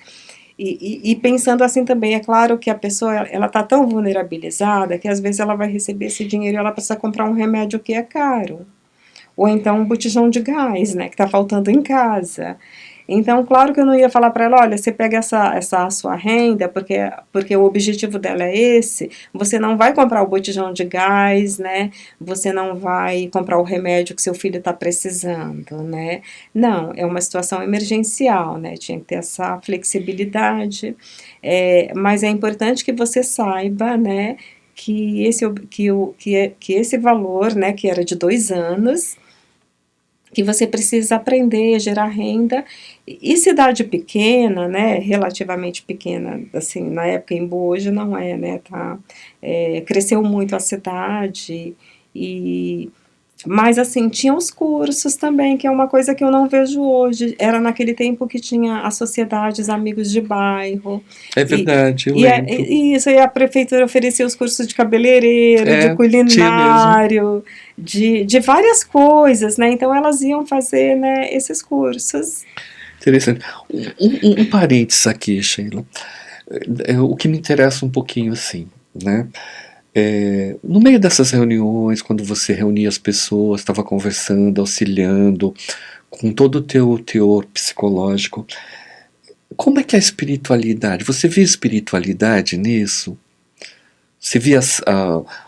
e pensando assim também, é claro que a pessoa ela está tão vulnerabilizada que às vezes ela vai receber esse dinheiro e ela precisa comprar um remédio que é caro. Ou então um botijão de gás, né, que está faltando em casa. Então, claro que eu não ia falar para ela, olha, você pega essa sua renda, porque o objetivo dela é esse, você não vai comprar o botijão de gás, né, você não vai comprar o remédio que seu filho está precisando, né, não, é uma situação emergencial, né, tinha que ter essa flexibilidade, mas é importante que você saiba, né, que esse valor, né, que era de 2 anos, que você precisa aprender a gerar renda, e cidade pequena, né, relativamente pequena, assim, na época em Boa, hoje não é, né, cresceu muito a cidade, e, mas assim, tinha os cursos também, que é uma coisa que eu não vejo hoje, era naquele tempo que tinha as sociedades amigos de bairro, É e, verdade, eu lembro. e isso, e a prefeitura oferecia os cursos de cabeleireiro, de Tinha mesmo. culinário, de várias coisas, né? Então elas iam fazer, né, esses cursos. Interessante. Um parênteses aqui, Sheila. O que me interessa um pouquinho assim, né? No meio dessas reuniões, quando você reunia as pessoas, estava conversando, auxiliando, com todo o teu teor psicológico, como é que é a espiritualidade? Você via espiritualidade nisso? Você via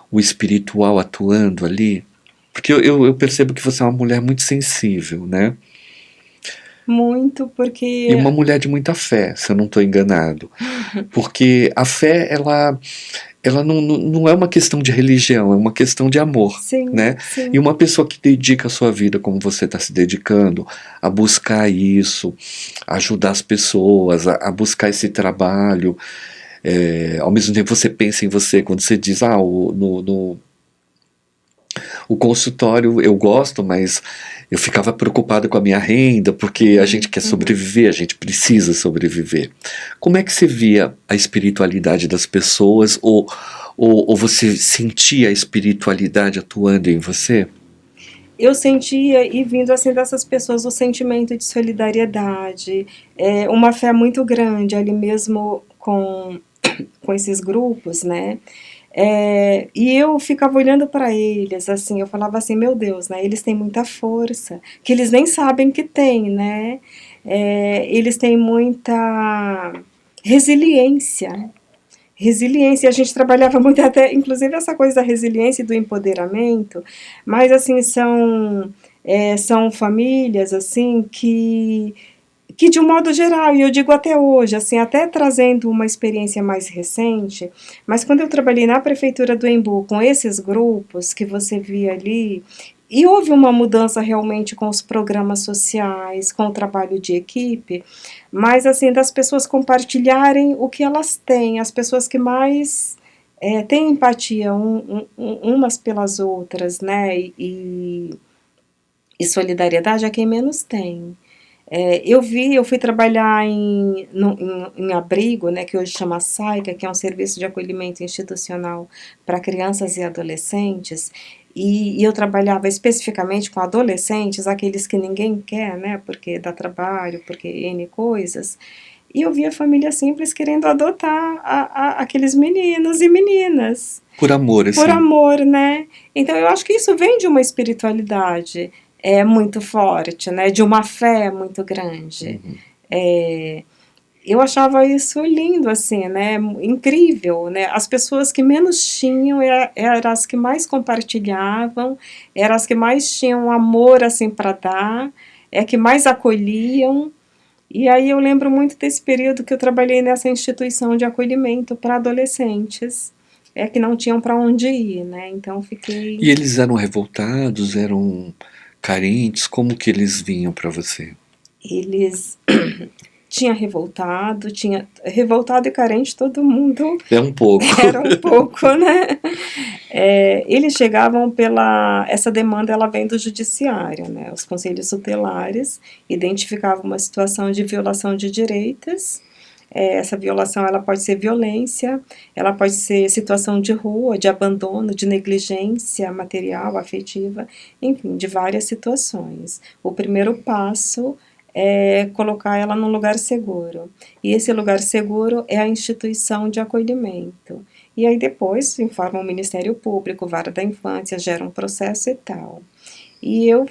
o espiritual atuando ali? Porque eu percebo que você é uma mulher muito sensível, né? Muito, E uma porque. mulher de muita fé, se eu não estou enganado. Porque a fé, ela não é uma questão de religião, é uma questão de amor, Sim, né? E sim. uma pessoa que dedica a sua vida como você está se dedicando, a buscar isso, a ajudar as pessoas, a buscar esse trabalho, ao mesmo tempo você pensa em você, quando você diz, o consultório eu gosto, mas eu ficava preocupado com a minha renda, porque a gente quer Uhum. sobreviver, a gente precisa sobreviver. Como é que você via a espiritualidade das pessoas, ou você sentia a espiritualidade atuando em você? Eu sentia, e vindo assim dessas pessoas, o sentimento de solidariedade, uma fé muito grande ali mesmo com esses grupos, né? E eu ficava olhando para eles, assim, eu falava assim, meu Deus, né? Eles têm muita força, que eles nem sabem que tem, né? Eles têm muita resiliência. Resiliência, a gente trabalhava muito até, inclusive essa coisa da resiliência e do empoderamento, mas assim, são famílias, assim, que de um modo geral, e eu digo até hoje, assim, até trazendo uma experiência mais recente, mas quando eu trabalhei na prefeitura do Embu com esses grupos que você via ali, e houve uma mudança realmente com os programas sociais, com o trabalho de equipe, mas assim, das pessoas compartilharem o que elas têm, as pessoas que mais têm empatia umas pelas outras, né, e solidariedade a quem menos tem. Eu fui trabalhar em abrigo, né, que hoje chama SAICA, que é um serviço de acolhimento institucional para crianças e adolescentes, e eu trabalhava especificamente com adolescentes, aqueles que ninguém quer, né, porque dá trabalho, porque N coisas, e eu via famílias simples querendo adotar aqueles meninos e meninas, Por amor, por assim. amor, né? Então eu acho que isso vem de uma espiritualidade muito forte, né? De uma fé muito grande. Uhum. É, eu achava isso lindo, assim, né? Incrível, né? As pessoas que menos tinham eram as que mais compartilhavam, eram as que mais tinham amor, assim, para dar, é que mais acolhiam. E aí eu lembro muito desse período que eu trabalhei nessa instituição de acolhimento para adolescentes, que não tinham para onde ir, né? Então fiquei. E eles eram revoltados, eram carentes, como que eles vinham para você? Eles tinha revoltado e carente todo mundo. É um pouco. Era um pouco, né? Eles chegavam pela. Essa demanda ela vem do judiciário, né? Os conselhos tutelares identificavam uma situação de violação de direitos. Essa violação ela pode ser violência, ela pode ser situação de rua, de abandono, de negligência material, afetiva, enfim, de várias situações. O primeiro passo é colocar ela num lugar seguro. E esse lugar seguro é a instituição de acolhimento. E aí depois informa o Ministério Público, Vara da Infância, gera um processo e tal. E eu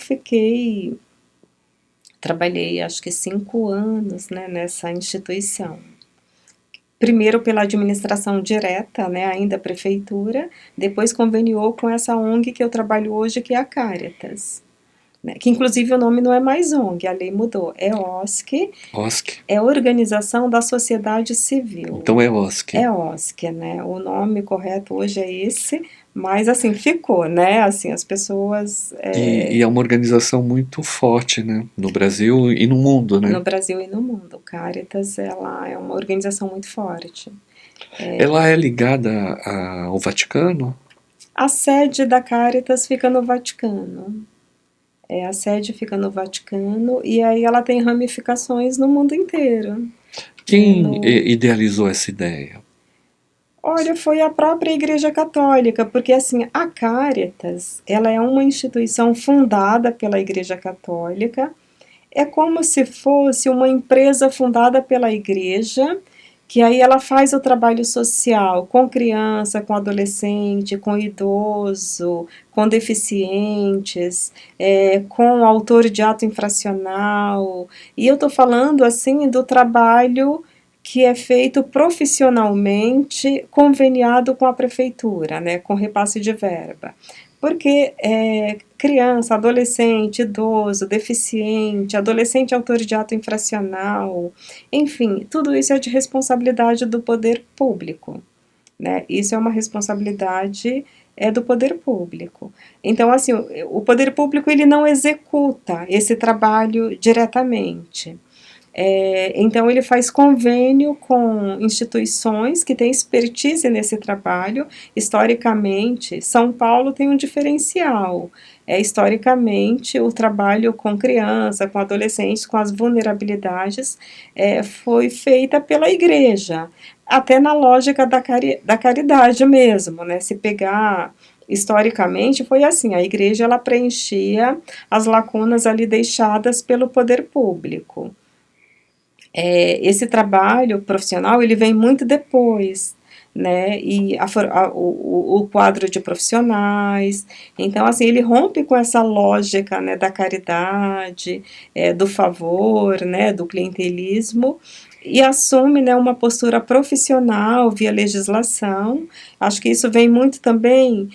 trabalhei acho que 5 anos, né, nessa instituição. Primeiro pela administração direta, né, ainda a prefeitura, depois conveniou com essa ONG que eu trabalho hoje, que é a Caritas. Né, que inclusive o nome não é mais ONG, a lei mudou, é OSC, OSC. é Organização da Sociedade Civil. Então é OSC. É OSC, né? O nome correto hoje é esse, mas assim, ficou, né? Assim, as pessoas E é uma organização muito forte, né? No Brasil e no mundo, né? no Brasil e no mundo. Caritas, ela é uma organização muito forte. Ela é ligada ao Vaticano? A sede da Caritas fica no Vaticano. A sede fica no Vaticano e aí ela tem ramificações no mundo inteiro. Quem idealizou essa ideia? Olha, foi a própria Igreja Católica, porque assim, a Caritas, ela é uma instituição fundada pela Igreja Católica, é como se fosse uma empresa fundada pela Igreja, que aí ela faz o trabalho social com criança, com adolescente, com idoso, com deficientes, com autor de ato infracional. E eu estou falando assim do trabalho que é feito profissionalmente, conveniado com a prefeitura, né, com repasse de verba. Porque criança, adolescente, idoso, deficiente, adolescente autor de ato infracional, enfim, tudo isso é de responsabilidade do poder público, né? Isso é uma responsabilidade do poder público. Então, assim, o poder público ele não executa esse trabalho diretamente. Então, ele faz convênio com instituições que têm expertise nesse trabalho. Historicamente, São Paulo tem um diferencial. Historicamente, o trabalho com criança, com adolescentes, com as vulnerabilidades, foi feita pela igreja, até na lógica da caridade mesmo, né? Se pegar historicamente, foi assim, a igreja ela preenchia as lacunas ali deixadas pelo poder público. Esse trabalho profissional ele vem muito depois, né? E o quadro de profissionais, então assim ele rompe com essa lógica, né, da caridade, do favor, né, do clientelismo e assume, né, uma postura profissional via legislação. Acho que isso vem muito também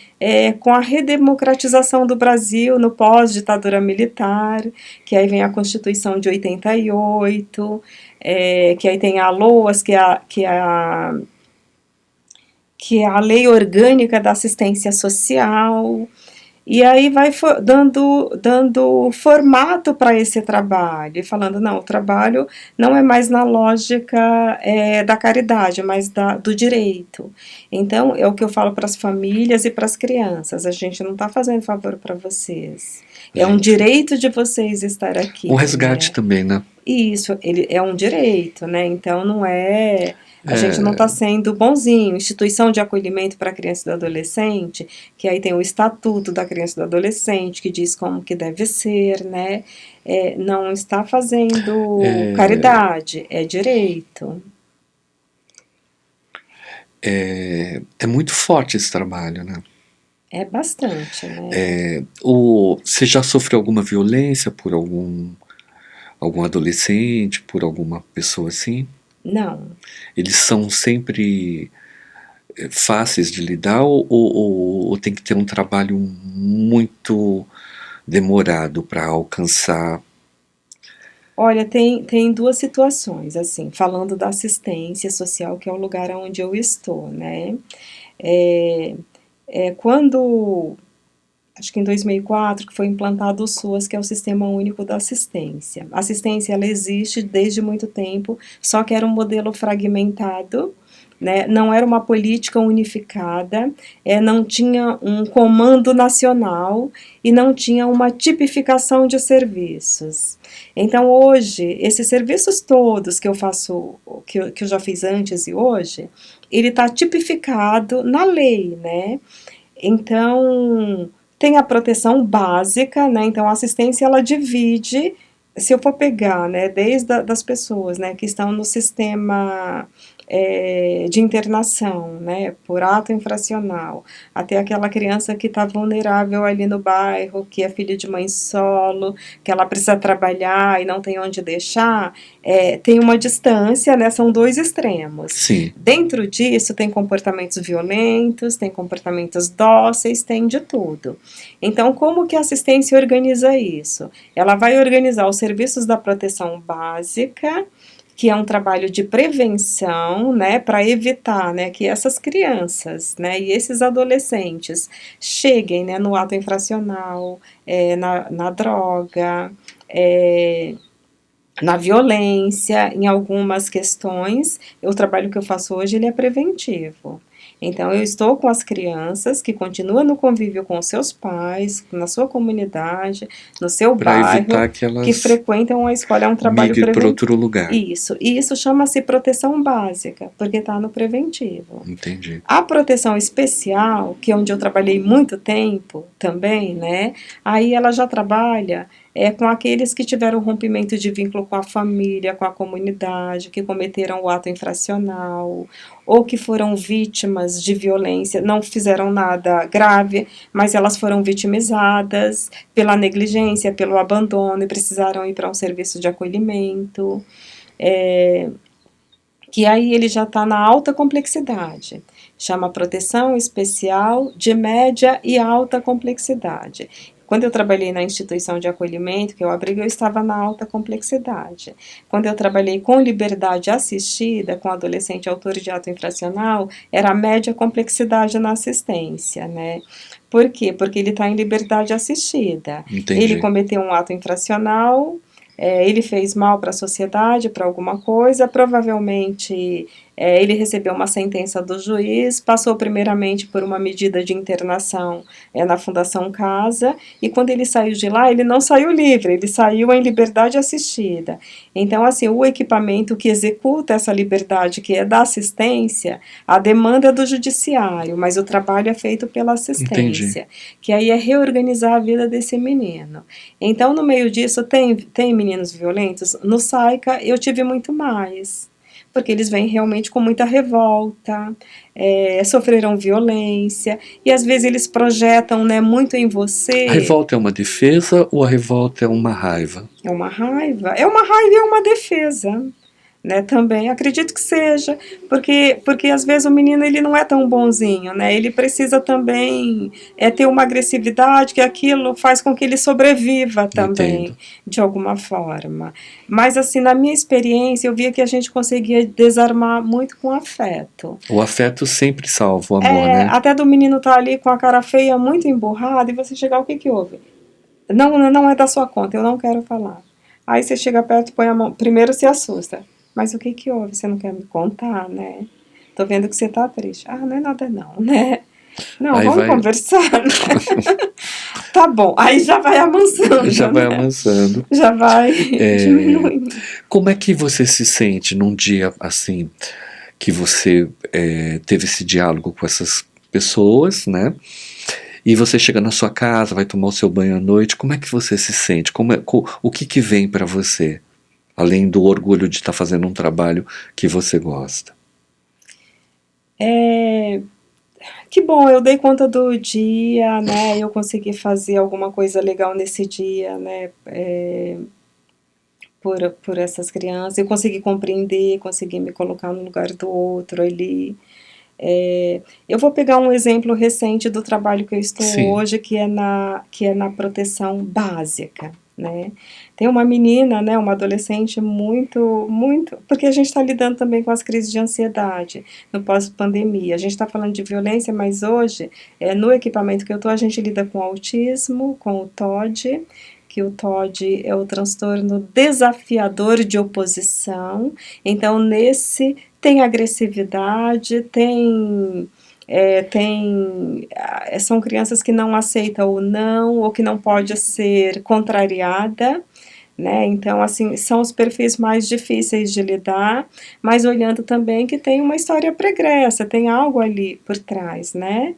com a redemocratização do Brasil no pós-ditadura militar, que aí vem a Constituição de 88, que aí tem a LOAS, que é a Lei Orgânica da Assistência Social, e aí vai dando formato para esse trabalho, e falando, não, o trabalho não é mais na lógica da caridade, mas do direito. Então, é o que eu falo para as famílias e para as crianças, a gente não está fazendo favor para vocês. É um direito de vocês estar aqui. Um resgate, né? Também, né? Isso, ele é um direito, né? Então não é... A gente não está sendo bonzinho. Instituição de acolhimento para criança e adolescente, que aí tem o Estatuto da Criança e do Adolescente, que diz como que deve ser, né? Não está fazendo caridade, é direito. É muito forte esse trabalho, né? É bastante, né? Você já sofreu alguma violência por algum adolescente, por alguma pessoa assim? Não. Eles são sempre fáceis de lidar ou tem que ter um trabalho muito demorado para alcançar? Olha, tem duas situações, assim, falando da assistência social, que é o lugar onde eu estou, né? É, quando, acho que em 2004, que foi implantado o SUAS, que é o Sistema Único da Assistência. A assistência, ela existe desde muito tempo, só que era um modelo fragmentado, né? Não era uma política unificada, não tinha um comando nacional e não tinha uma tipificação de serviços. Então, hoje, esses serviços todos que eu faço, que eu já fiz antes e hoje, ele está tipificado na lei, né? Então, tem a proteção básica, né? Então, a assistência, ela divide, se eu for pegar, né, desde das pessoas, né, que estão no sistema de internação, né, por ato infracional, até aquela criança que está vulnerável ali no bairro, que é filha de mãe solo, que ela precisa trabalhar e não tem onde deixar, tem uma distância, né, são dois extremos. Sim. Dentro disso tem comportamentos violentos, tem comportamentos dóceis, tem de tudo. Então, como que a assistência organiza isso? Ela vai organizar os serviços da proteção básica, que é um trabalho de prevenção, né, para evitar, né, que essas crianças, né, e esses adolescentes cheguem, né, no ato infracional, na droga, na violência, em algumas questões. O trabalho que eu faço hoje, ele é preventivo. Então, eu estou com as crianças que continuam no convívio com os seus pais, na sua comunidade, no seu Para evitar bairro, que que elas frequentam a escola, é um trabalho migrem para preventivo. outro lugar. Isso, e isso chama-se proteção básica, porque está no preventivo. Entendi. A proteção especial, que é onde eu trabalhei muito tempo também, né? Aí ela já trabalha com aqueles que tiveram rompimento de vínculo com a família, com a comunidade, que cometeram o ato infracional, ou que foram vítimas de violência, não fizeram nada grave, mas elas foram vitimizadas pela negligência, pelo abandono e precisaram ir para um serviço de acolhimento. Que aí ele já está na alta complexidade. Chama proteção especial de média e alta complexidade. Quando eu trabalhei na instituição de acolhimento, que eu abrigo, eu estava na alta complexidade. Quando eu trabalhei com liberdade assistida, com adolescente autor de ato infracional, era a média complexidade na assistência, né? Por quê? Porque ele está em liberdade assistida. Entendi. Ele cometeu um ato infracional, ele fez mal para a sociedade, para alguma coisa, provavelmente ele recebeu uma sentença do juiz, passou primeiramente por uma medida de internação na Fundação Casa, e quando ele saiu de lá, ele não saiu livre, ele saiu em liberdade assistida. Então, assim, o equipamento que executa essa liberdade, que é da assistência, a demanda é do judiciário, mas o trabalho é feito pela assistência. Entendi. Que aí é reorganizar a vida desse menino. Então, no meio disso, tem meninos violentos? No SAICA, eu tive muito mais, porque eles vêm realmente com muita revolta, sofreram violência, e às vezes eles projetam, né, muito em você. A revolta é uma defesa ou a revolta é uma raiva? É uma raiva e é uma defesa. Né, também acredito que seja, porque às vezes o menino ele não é tão bonzinho, né, ele precisa também ter uma agressividade, que aquilo faz com que ele sobreviva também. Entendo. De alguma forma. Mas assim, na minha experiência, eu via que a gente conseguia desarmar muito com afeto. O afeto sempre salva o amor, né? Até do menino estar ali com a cara feia, muito emburrada, e você chegar, o que houve? Não é da sua conta, eu não quero falar. Aí você chega perto, põe a mão, primeiro se assusta. Mas o que houve? Você não quer me contar, né? Tô vendo que você tá triste. Ah, não é nada não, né? Não, Aí vamos vai... conversar, né? Tá bom, aí já vai amansando, já vai né? amansando. Já vai diminuindo. Como é que você se sente num dia assim, que você teve esse diálogo com essas pessoas, né? E você chega na sua casa, vai tomar o seu banho à noite, como é que você se sente? O que vem para você? Além do orgulho de estar fazendo um trabalho que você gosta. Que bom, eu dei conta do dia, né? Eu consegui fazer alguma coisa legal nesse dia, né? por essas crianças, eu consegui compreender, consegui me colocar no lugar do outro ali. Eu vou pegar um exemplo recente do trabalho que eu estou Sim. hoje, que é na proteção básica, né? Tem uma menina, né, uma adolescente muito, porque a gente está lidando também com as crises de ansiedade no pós-pandemia. A gente está falando de violência, mas hoje, no equipamento que eu estou, a gente lida com autismo, com o TOD, que o TOD é o transtorno desafiador de oposição. Então, nesse tem agressividade, são crianças que não aceitam o não, ou que não pode ser contrariada, né? Então, assim, são os perfis mais difíceis de lidar, mas olhando também que tem uma história pregressa, tem algo ali por trás, né?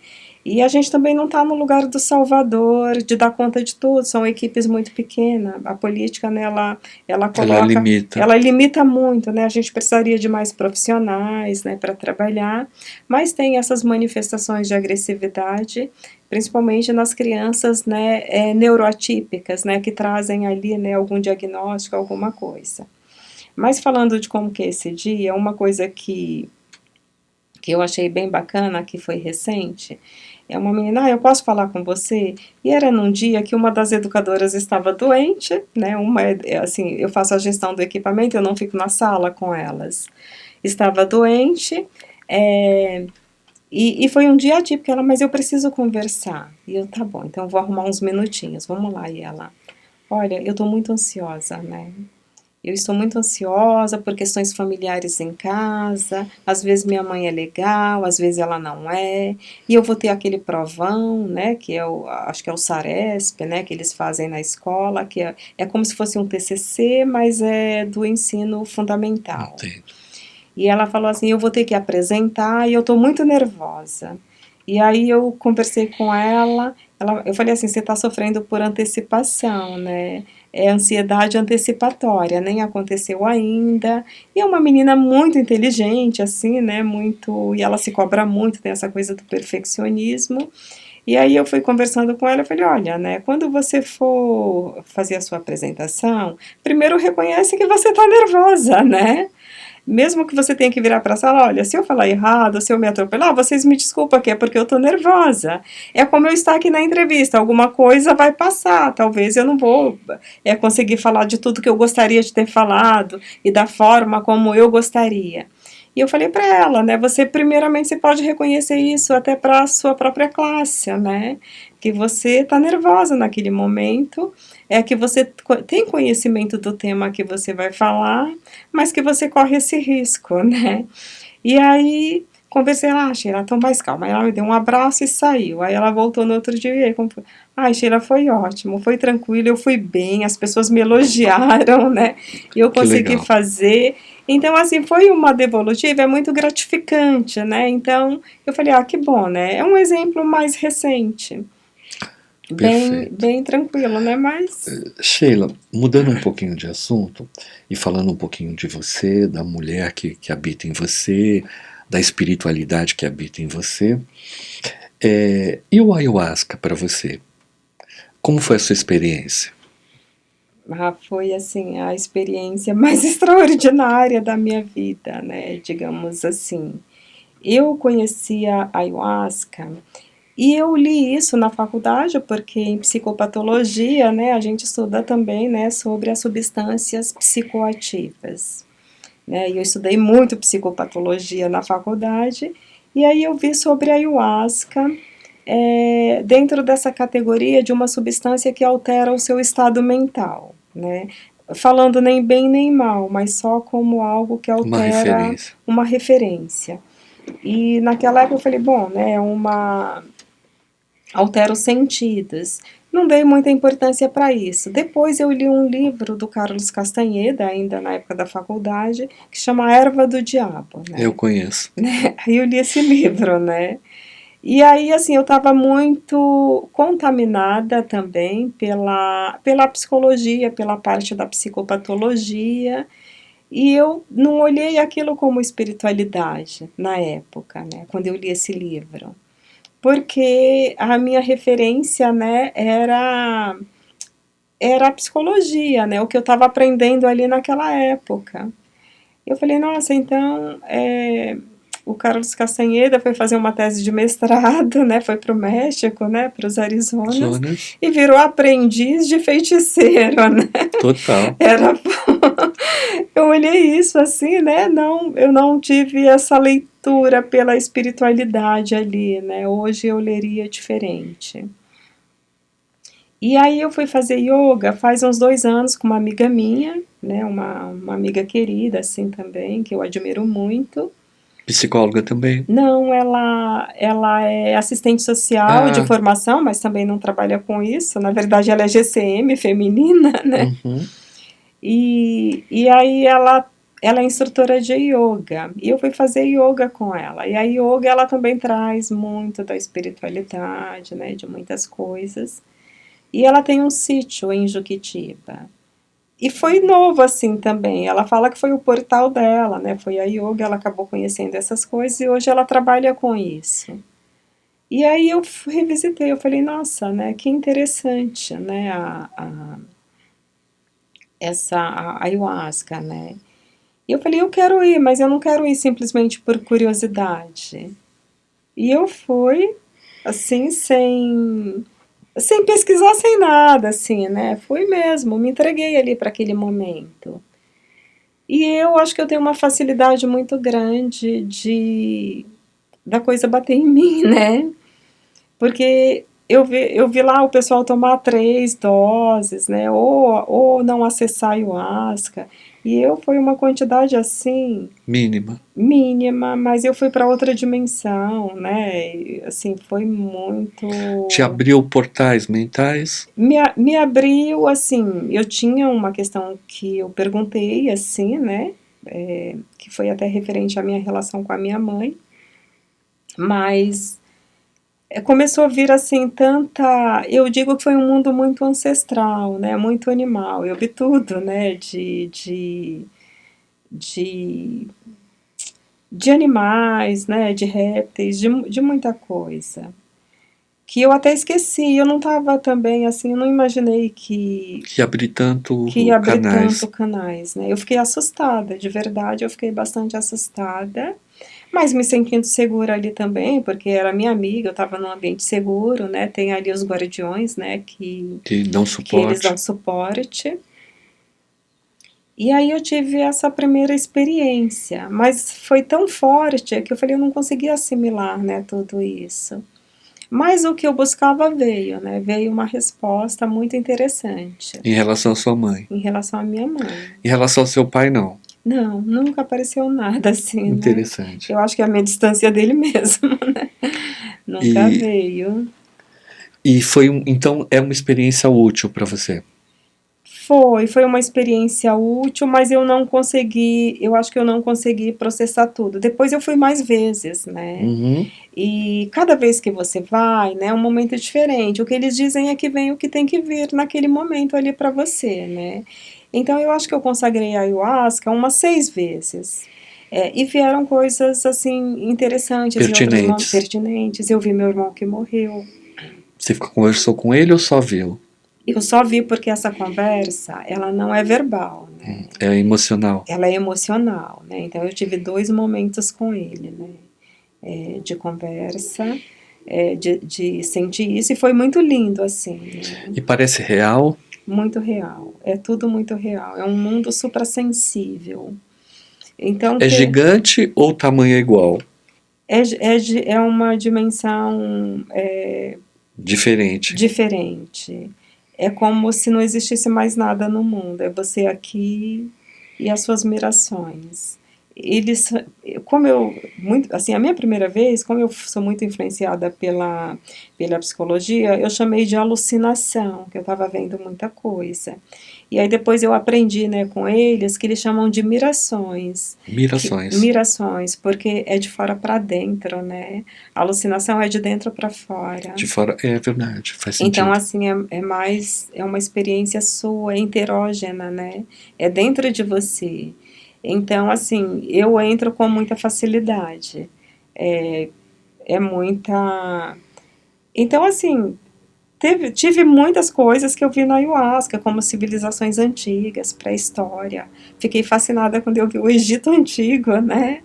E a gente também não está no lugar do salvador, de dar conta de tudo, são equipes muito pequenas, a política, né, ela Ela coloca, limita. ela limita muito, né, a gente precisaria de mais profissionais, né, para trabalhar, mas tem essas manifestações de agressividade, principalmente nas crianças, né, neuroatípicas, né, que trazem ali, né, algum diagnóstico, alguma coisa. Mas falando de como que é esse dia, uma coisa que eu achei bem bacana, que foi recente, é uma menina, eu posso falar com você? E era num dia que uma das educadoras estava doente, né, assim, eu faço a gestão do equipamento, eu não fico na sala com elas. Estava doente, é, e foi um dia atípico, ela, mas eu preciso conversar. E eu, tá bom, então eu vou arrumar uns minutinhos, vamos lá. E ela, olha, eu tô muito ansiosa, né? Eu estou muito ansiosa por questões familiares em casa. Às vezes minha mãe é legal, às vezes ela não é. E eu vou ter aquele provão, né? Que é acho que é o Saresp, né? Que eles fazem na escola, que é como se fosse um TCC, mas é do ensino fundamental. Entendo. E ela falou assim, eu vou ter que apresentar e eu estou muito nervosa. E aí eu conversei com ela, eu falei assim, você está sofrendo por antecipação, né? É ansiedade antecipatória, nem aconteceu ainda. E é uma menina muito inteligente, assim, né? Muito, e ela se cobra muito, tem essa coisa do perfeccionismo. E aí eu fui conversando com ela, eu falei, olha, né, quando você for fazer a sua apresentação, primeiro reconhece que você está nervosa, né? Mesmo que você tenha que virar para a sala, olha, se eu falar errado, se eu me atropelar, vocês me desculpam que é porque eu estou nervosa. É como eu estar aqui na entrevista, alguma coisa vai passar, talvez eu não vou conseguir falar de tudo que eu gostaria de ter falado e da forma como eu gostaria. E eu falei para ela, né, você primeiramente você pode reconhecer isso até para a sua própria classe, né, que você está nervosa naquele momento, é que você tem conhecimento do tema que você vai falar, mas que você corre esse risco, né? E aí conversei, Sheila, então mais calma. Aí ela me deu um abraço e saiu. Aí ela voltou no outro dia e aí, Sheila, foi ótimo, foi tranquilo, eu fui bem, as pessoas me elogiaram, né? E eu Que consegui legal. fazer. Então, assim, foi uma devolutiva, é muito gratificante, né? Então, eu falei, que bom, né? É um exemplo mais recente. Bem, Perfeito. bem tranquilo, né? Mas Sheila, mudando um pouquinho de assunto e falando um pouquinho de você, da mulher que habita em você, da espiritualidade que habita em você, e o ayahuasca para você? Como foi a sua experiência? foi assim a experiência mais extraordinária da minha vida, né? Digamos assim. Eu conhecia a ayahuasca e eu li isso na faculdade porque em psicopatologia, né, a gente estuda também, né, sobre as substâncias psicoativas, né? E eu estudei muito psicopatologia na faculdade e aí eu vi sobre a ayahuasca dentro dessa categoria de uma substância que altera o seu estado mental, né? Falando nem bem nem mal, mas só como algo que Uma altera referência. uma referência. E naquela época eu falei, bom, né, altera os sentidos. Não dei muita importância para isso. Depois eu li um livro do Carlos Castanheda, ainda na época da faculdade, que chama Erva do Diabo, Eu né? conheço. Aí eu li esse livro, né? E aí, assim, eu estava muito contaminada também pela psicologia, pela parte da psicopatologia, e eu não olhei aquilo como espiritualidade na época, né, quando eu li esse livro. Porque a minha referência, né, era era a psicologia, né? O que eu estava aprendendo ali naquela época. Eu falei, nossa, então o Carlos Castanheda foi fazer uma tese de mestrado, né? Foi para o México, né? Para os Arizonas Zonas, e virou aprendiz de feiticeiro, né? total. Era eu olhei isso assim, né? Não, eu não tive essa leitura pela espiritualidade ali, né? Hoje eu leria diferente. E aí eu fui fazer yoga faz uns 2 anos com uma amiga minha, né? Uma amiga querida, assim, também, que eu admiro muito. Psicóloga também. Não, ela é assistente social de Ah, formação, mas também não trabalha com isso. Na verdade, ela é GCM feminina, né? uhum. E aí ela é instrutora de yoga. E eu fui fazer yoga com ela. E a yoga, ela também traz muito da espiritualidade, né? De muitas coisas. E ela tem um sítio em Juquitiba. E foi novo assim também. Ela fala que foi o portal dela, né? Foi a yoga, ela acabou conhecendo essas coisas e hoje ela trabalha com isso. E aí eu revisitei, eu falei, nossa, né? Que interessante, né? A ayahuasca, né? E eu falei, eu quero ir, mas eu não quero ir simplesmente por curiosidade. E eu fui, assim, sem pesquisar, sem nada, assim, né? Fui mesmo, me entreguei ali para aquele momento. E eu acho que eu tenho uma facilidade muito grande da coisa bater em mim, né? Porque eu vi lá o pessoal tomar 3 doses, né? Ou não acessar a ayahuasca. E eu foi uma quantidade assim Mínima. mínima, mas eu fui para outra dimensão, né? E, assim, foi Te muito. abriu portais mentais? Me abriu, assim, eu tinha uma questão que eu perguntei, assim, né? Que foi até referente à minha relação com a minha mãe, mas começou a vir, assim, tanta. Eu digo que foi um mundo muito ancestral, né? Muito animal. Eu vi tudo, né? De, de animais, né? De répteis, de muita coisa. Que eu até esqueci, eu não estava também, assim, eu não imaginei Que abri que tanto ia abrir tanto canais. canais, né? Eu fiquei assustada, de verdade, eu fiquei bastante assustada, mas me sentindo segura ali também, porque era minha amiga, eu estava num ambiente seguro, né? Tem ali os guardiões, né? Que dão Que eles dão suporte. suporte. E aí eu tive essa primeira experiência, mas foi tão forte que eu falei, eu não conseguia assimilar, né, tudo isso. Mas o que eu buscava veio, né? Veio uma resposta muito interessante Em relação à sua mãe. em relação à minha mãe. Em relação ao seu pai, não. Não, nunca apareceu nada assim, né? Interessante. Eu acho que é a minha distância dele mesmo, né? Nunca E, veio. e foi então é uma experiência útil para você. Foi uma experiência útil, mas eu acho que eu não consegui processar tudo. Depois eu fui mais vezes, né? Uhum. E cada vez que você vai, né, é um momento diferente. O que eles dizem é que vem o que tem que vir naquele momento ali para você, né? Então eu acho que eu consagrei a ayahuasca umas 6 vezes. E vieram coisas assim interessantes em outros momentos, Pertinentes. pertinentes. Eu vi meu irmão que morreu. Você conversou com ele ou só viu? Eu só vi porque essa conversa, ela não é verbal, né? É emocional. Ela é emocional, né? Então eu tive 2 momentos com ele, né? De conversa, de sentir isso, e foi muito lindo, assim, né? E parece real? Muito real. É tudo muito real. É um mundo suprassensível. Então, É gigante ou o tamanho é igual? é uma dimensão Diferente. diferente. É como se não existisse mais nada no mundo. É você aqui e as suas mirações. Eles, como muito, assim, a minha primeira vez, como eu sou muito influenciada pela psicologia, eu chamei de alucinação, que eu estava vendo muita coisa. E aí depois eu aprendi, né, com eles, que eles chamam de mirações. Mirações. Mirações, porque é de fora para dentro, né? A alucinação é de dentro para fora. De fora é verdade, faz Então, sentido. assim, é uma experiência sua, é interógena, né? É dentro de você. Então, assim, eu entro com muita facilidade. É muita. Então, assim, tive muitas coisas que eu vi na ayahuasca, como civilizações antigas, pré-história. Fiquei fascinada quando eu vi o Egito Antigo, né?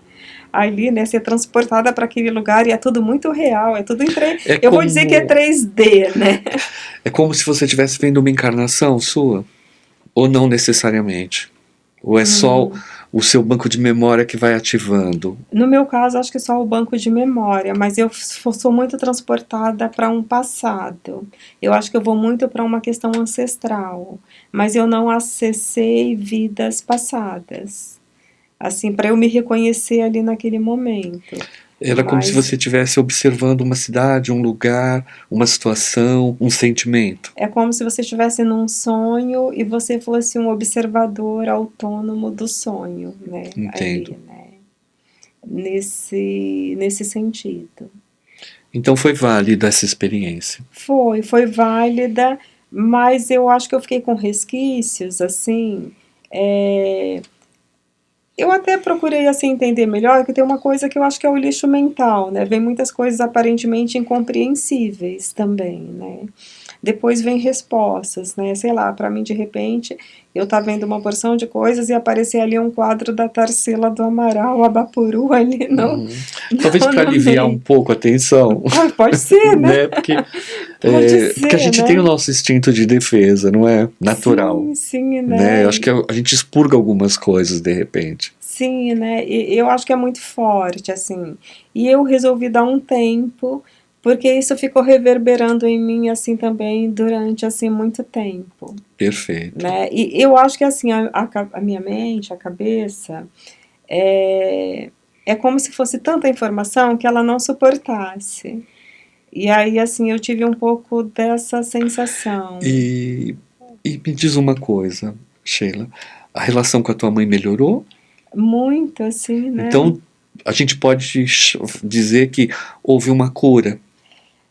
Ali, né, ser transportada para aquele lugar e é tudo muito real, é tudo É eu vou dizer que é como, 3D, né? é como se você estivesse vendo uma encarnação sua, ou não necessariamente. Ou é só Hum. o seu banco de memória que vai ativando? No meu caso, acho que só o banco de memória, mas eu sou muito transportada para um passado. Eu acho que eu vou muito para uma questão ancestral, mas eu não acessei vidas passadas, assim, para eu me reconhecer ali naquele momento. Era como se Mas você estivesse observando uma cidade, um lugar, uma situação, um sentimento. é como se você estivesse num sonho e você fosse um observador autônomo do sonho, né? Entendo. Ali, né? Nesse sentido. Então foi válida essa experiência. Foi válida, mas eu acho que eu fiquei com resquícios, assim. é, Eu até procurei assim entender melhor que tem uma coisa que eu acho que é o lixo mental, né? Vem muitas coisas aparentemente incompreensíveis também, né? Depois vem respostas, né? Sei lá, para mim de repente eu tá vendo uma porção de coisas e aparecer ali um quadro da Tarsila do Amaral, Abapuru ali no, Uhum. Talvez para no aliviar um meio. pouco a tensão, Pode ser, né? né? Pode Porque a ser, gente tem o né? nosso instinto de defesa, não é? Natural, Sim, sim, né? Eu né? acho que a gente expurga algumas coisas de repente. Sim, né? E eu acho que é muito forte, assim. E eu resolvi dar um tempo, porque isso ficou reverberando em mim, assim, também durante, assim, muito tempo, Perfeito. né? E eu acho que, assim, a minha mente, a cabeça, é, é como se fosse tanta informação que ela não suportasse. E aí, assim, eu tive um pouco dessa sensação. E, e me diz uma coisa, Sheila, a relação com a tua mãe melhorou? Muito, assim, né? Então a gente pode dizer que houve uma cura,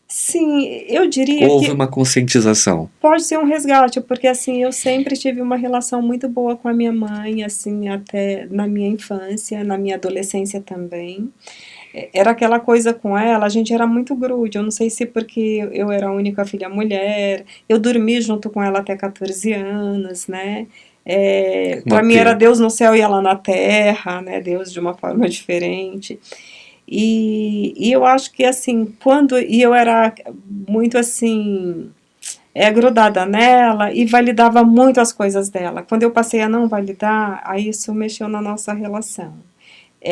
Sim, eu diria houve que uma conscientização. pode ser um resgate, porque assim, eu sempre tive uma relação muito boa com a minha mãe, assim, até na minha infância, na minha adolescência também. Era aquela coisa com ela, a gente era muito grude, eu não sei se porque eu era a única filha mulher, eu dormi junto com ela até 14 anos, né? Um Para mim era apego. Deus no céu e ela na terra, né? Deus de uma forma diferente. E eu acho que assim, e eu era muito assim, grudada nela e validava muito as coisas dela. Quando eu passei a não validar, aí isso mexeu na nossa relação.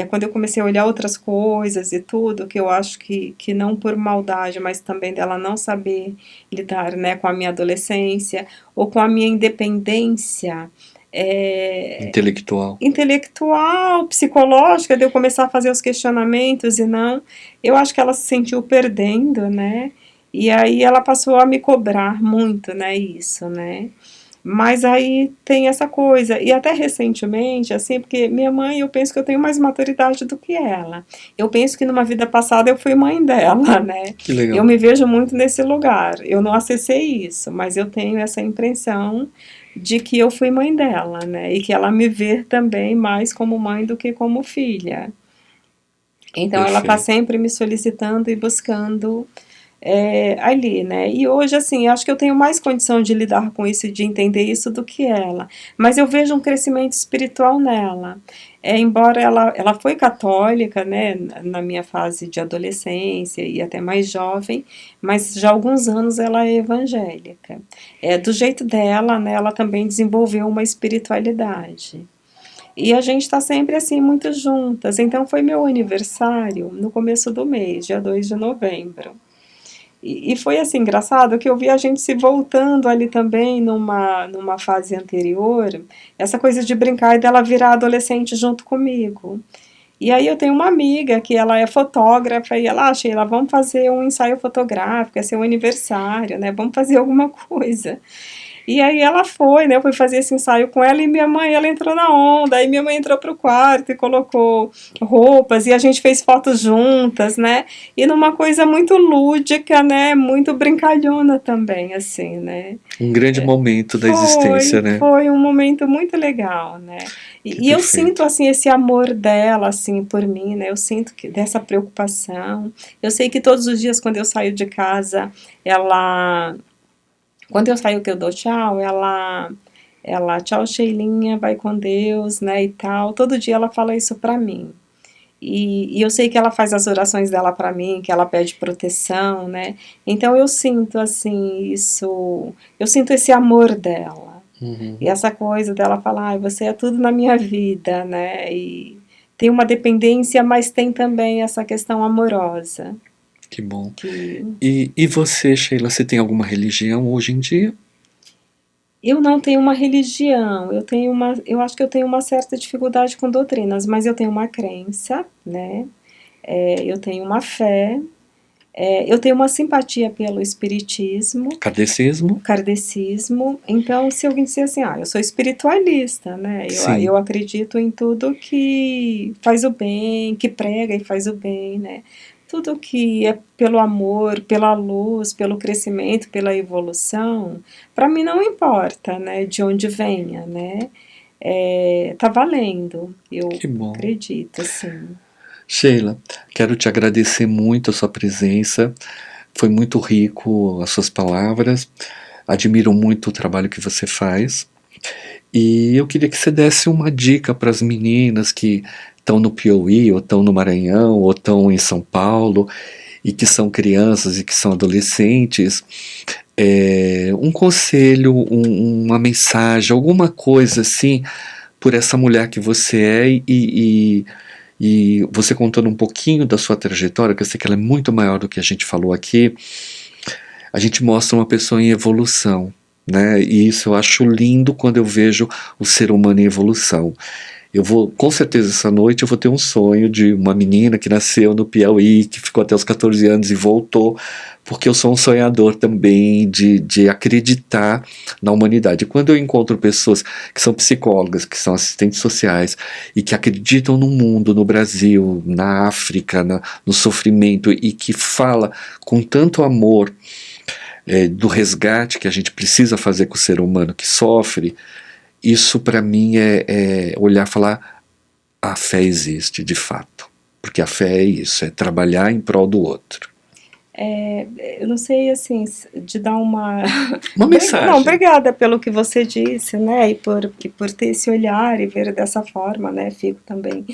Quando eu comecei a olhar outras coisas e tudo, que eu acho que não por maldade, mas também dela não saber lidar, né, com a minha adolescência ou com a minha independência é, Intelectual. intelectual, psicológica, de eu começar a fazer os questionamentos e não, eu acho que ela se sentiu perdendo, né? E aí ela passou a me cobrar muito, né, isso, né? Mas aí tem essa coisa, e até recentemente, assim, porque minha mãe, eu penso que eu tenho mais maturidade do que ela. Eu penso que numa vida passada eu fui mãe dela, né? Que Eu legal. me vejo muito nesse lugar. Eu não acessei isso, mas eu tenho essa impressão de que eu fui mãe dela, né? E que ela me vê também mais como mãe do que como filha. Então ela está Perfeito. sempre me solicitando e buscando ali, né? E hoje, assim, eu acho que eu tenho mais condição de lidar com isso e de entender isso do que ela. Mas eu vejo um crescimento espiritual nela. Embora ela foi católica, né, na minha fase de adolescência e até mais jovem, mas já há alguns anos ela é evangélica. Do jeito dela, né, ela também desenvolveu uma espiritualidade. E a gente está sempre assim, muito juntas. Então foi meu aniversário no começo do mês, dia 2 de novembro. E foi assim, engraçado que eu vi a gente se voltando ali também numa fase anterior, essa coisa de brincar e dela virar adolescente junto comigo. E aí eu tenho uma amiga que ela é fotógrafa e ela, Sheila, vamos fazer um ensaio fotográfico, é seu aniversário, né? Vamos fazer alguma coisa. E aí ela foi, né? Eu fui fazer esse ensaio com ela e minha mãe, ela entrou na onda. Aí minha mãe entrou pro quarto e colocou roupas e a gente fez fotos juntas, né? E numa coisa muito lúdica, né? Muito brincalhona também, assim, né? Um grande momento da existência, né? Foi um momento muito legal, né? Que E eu sinto perfeito. assim esse amor dela assim por mim, né? Eu sinto dessa preocupação. Eu sei que todos os dias quando eu saio de casa, ela Quando eu saio que eu dou tchau, ela, tchau, Sheilinha, vai com Deus, né, e tal. Todo dia ela fala isso pra mim. E eu sei que ela faz as orações dela pra mim, que ela pede proteção, né? Então eu sinto assim isso, eu sinto esse amor dela. E Uhum. essa coisa dela falar, você é tudo na minha vida, né? E tem uma dependência, mas tem também essa questão amorosa, Que bom. que E você, Sheila, você tem alguma religião hoje em dia? eu não tenho uma religião, eu acho que eu tenho uma certa dificuldade com doutrinas, mas eu tenho uma crença, né? Eu tenho uma fé, eu tenho uma simpatia pelo espiritismo, Kardecismo? kardecismo. Então, se alguém disser assim, eu sou espiritualista, né? Eu Sim. acredito em tudo que faz o bem, que prega e faz o bem, né? Tudo que é pelo amor, pela luz, pelo crescimento, pela evolução, para mim não importa, né? De onde venha, né? Tá valendo, eu Que bom. acredito, assim. Sheila, quero te agradecer muito a sua presença. Foi muito rico as suas palavras. Admiro muito o trabalho que você faz. E eu queria que você desse uma dica para as meninas que estão no Piauí, ou estão no Maranhão, ou estão em São Paulo, e que são crianças e que são adolescentes. Um conselho, uma mensagem, alguma coisa assim, por essa mulher que você é e você contando um pouquinho da sua trajetória, que eu sei que ela é muito maior do que a gente falou aqui, a gente mostra uma pessoa em evolução, né? E isso eu acho lindo quando eu vejo o ser humano em evolução. Eu vou, com certeza, essa noite eu vou ter um sonho de uma menina que nasceu no Piauí, que ficou até os 14 anos e voltou, porque eu sou um sonhador também de acreditar na humanidade. E quando eu encontro pessoas que são psicólogas, que são assistentes sociais e que acreditam no mundo, no Brasil, na África, no sofrimento e que fala com tanto amor do resgate que a gente precisa fazer com o ser humano que sofre, isso para mim é olhar e falar: a fé existe de fato. Porque a fé é isso, é trabalhar em prol do outro. Eu não sei, assim, de dar uma. Uma Não, mensagem. obrigada pelo que você disse, né? E por ter esse olhar e ver dessa forma, né? Fico também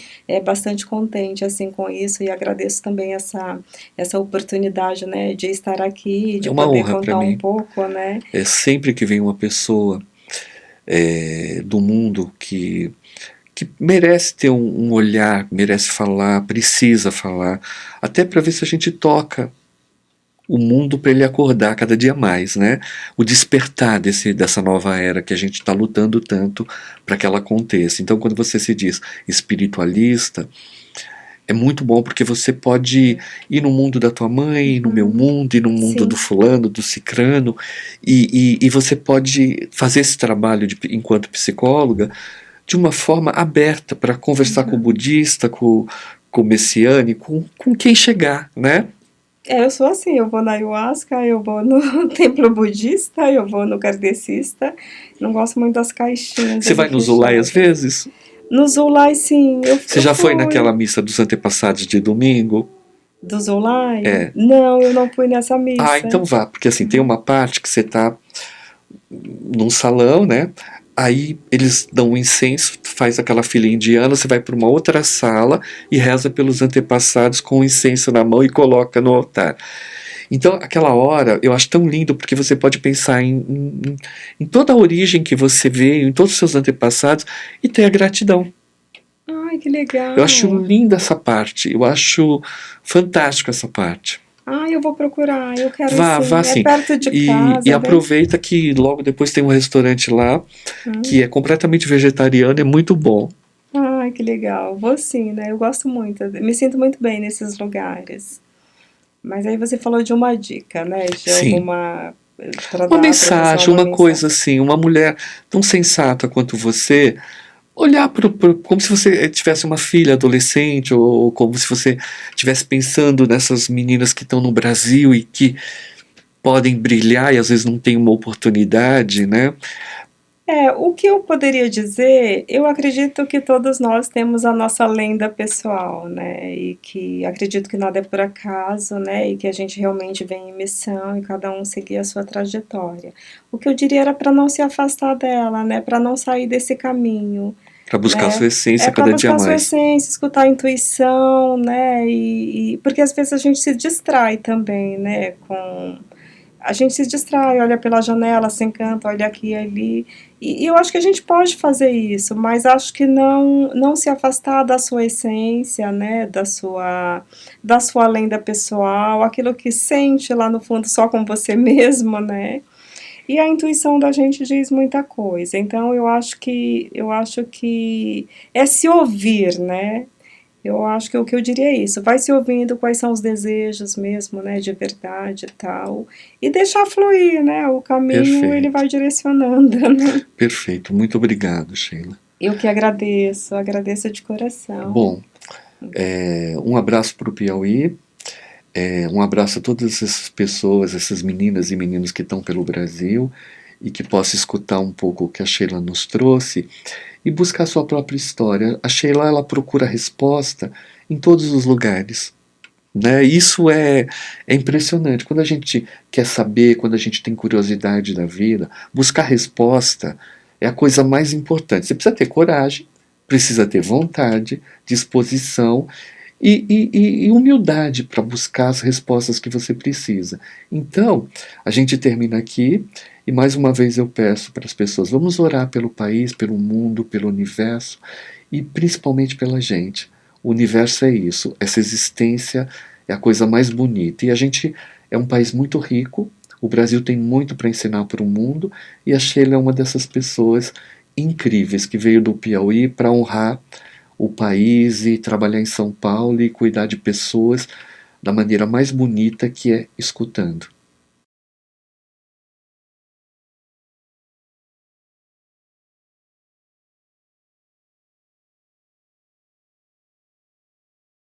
bastante contente, assim, com isso e agradeço também essa oportunidade, né? De estar aqui, É de uma poder honra para contar um mim. pouco, né? É sempre que vem uma pessoa do mundo que merece ter um olhar, merece falar, precisa falar, até para ver se a gente toca o mundo para ele acordar cada dia mais, né? O despertar dessa nova era que a gente está lutando tanto para que ela aconteça. Então, quando você se diz espiritualista, é muito bom porque você pode ir no mundo da tua mãe, no meu Uhum. mundo, e no mundo do Sim. fulano, do cicrano, e você pode fazer esse trabalho enquanto psicóloga de uma forma aberta para conversar com o Uhum. budista, com o messiânico, com quem chegar, né? Eu sou assim, eu vou na ayahuasca, eu vou no templo budista, eu vou no kardecista. Não gosto muito das caixinhas Você ali vai no Zulai às fechadas. vezes? No Zulai, sim, Você eu já foi naquela fui. missa dos antepassados de domingo? Do Zulai? É. Não, eu não fui nessa Ah, missa. então vá, porque assim, tem Uhum. uma parte que você tá num salão, né? Aí eles dão um incenso, faz aquela fila indiana, você vai para uma outra sala e reza pelos antepassados com o incenso na mão e coloca no altar. Então, aquela hora eu acho tão lindo porque você pode pensar em toda a origem que você veio, em todos os seus antepassados e ter a gratidão. Ai, que Eu acho legal. linda essa parte, eu acho fantástico essa parte. Ai, eu vou procurar, eu quero Vá, vá sim. É sim. perto de E casa, é bem. aproveita que logo depois tem um restaurante lá que Hum. é completamente vegetariano, é muito bom. Ai, que legal. Vou sim, né? Eu gosto muito, me sinto muito bem nesses lugares. Mas aí você falou de uma dica, né? De Sim. alguma. Para Uma dar para a pessoa mensagem, uma uma mensagem. coisa assim, uma mulher tão sensata quanto você, olhar como se você tivesse uma filha adolescente, ou como se você estivesse pensando nessas meninas que estão no Brasil e que podem brilhar e às vezes não têm uma oportunidade, né? O que eu poderia dizer, eu acredito que todos nós temos a nossa lenda pessoal, né? E que acredito que nada é por acaso, né? E que a gente realmente vem em missão e cada um seguir a sua trajetória. O que eu diria era para não se afastar dela, né? Para não sair desse caminho, Para buscar a né? sua É essência para cada dia buscar a sua mais. essência, escutar a intuição, né? Porque às vezes a gente se distrai também, né? Com a gente se distrai, olha pela janela, se encanta, olha aqui e ali. E eu acho que a gente pode fazer isso, mas acho que não se afastar da sua essência, né, da sua lenda pessoal, aquilo que sente lá no fundo só com você mesmo, né? E a intuição da gente diz muita coisa. Então eu acho que é se ouvir, né? Eu acho que o que eu diria é isso, vai se ouvindo quais são os desejos mesmo, né, de verdade e tal, e deixar fluir, né, o caminho ele Perfeito, vai direcionando, né. perfeito. Muito obrigado, Sheila. Eu que agradeço de coração. Bom, um abraço para o Piauí, um abraço a todas essas pessoas, essas meninas e meninos que estão pelo Brasil e que possam escutar um pouco o que a Sheila nos trouxe e buscar a sua própria história. A Sheila, ela procura resposta em todos os lugares. Né? Isso é impressionante. Quando a gente quer saber, quando a gente tem curiosidade da vida, buscar resposta é a coisa mais importante. Você precisa ter coragem, precisa ter vontade, disposição e humildade para buscar as respostas que você precisa. Então, a gente termina aqui e mais uma vez eu peço para as pessoas: vamos orar pelo país, pelo mundo, pelo universo e principalmente pela gente. O universo é isso, essa existência é a coisa mais bonita. E a gente é um país muito rico, o Brasil tem muito para ensinar para o mundo, e a Sheila é uma dessas pessoas incríveis que veio do Piauí para honrar o país e trabalhar em São Paulo e cuidar de pessoas da maneira mais bonita, que é escutando.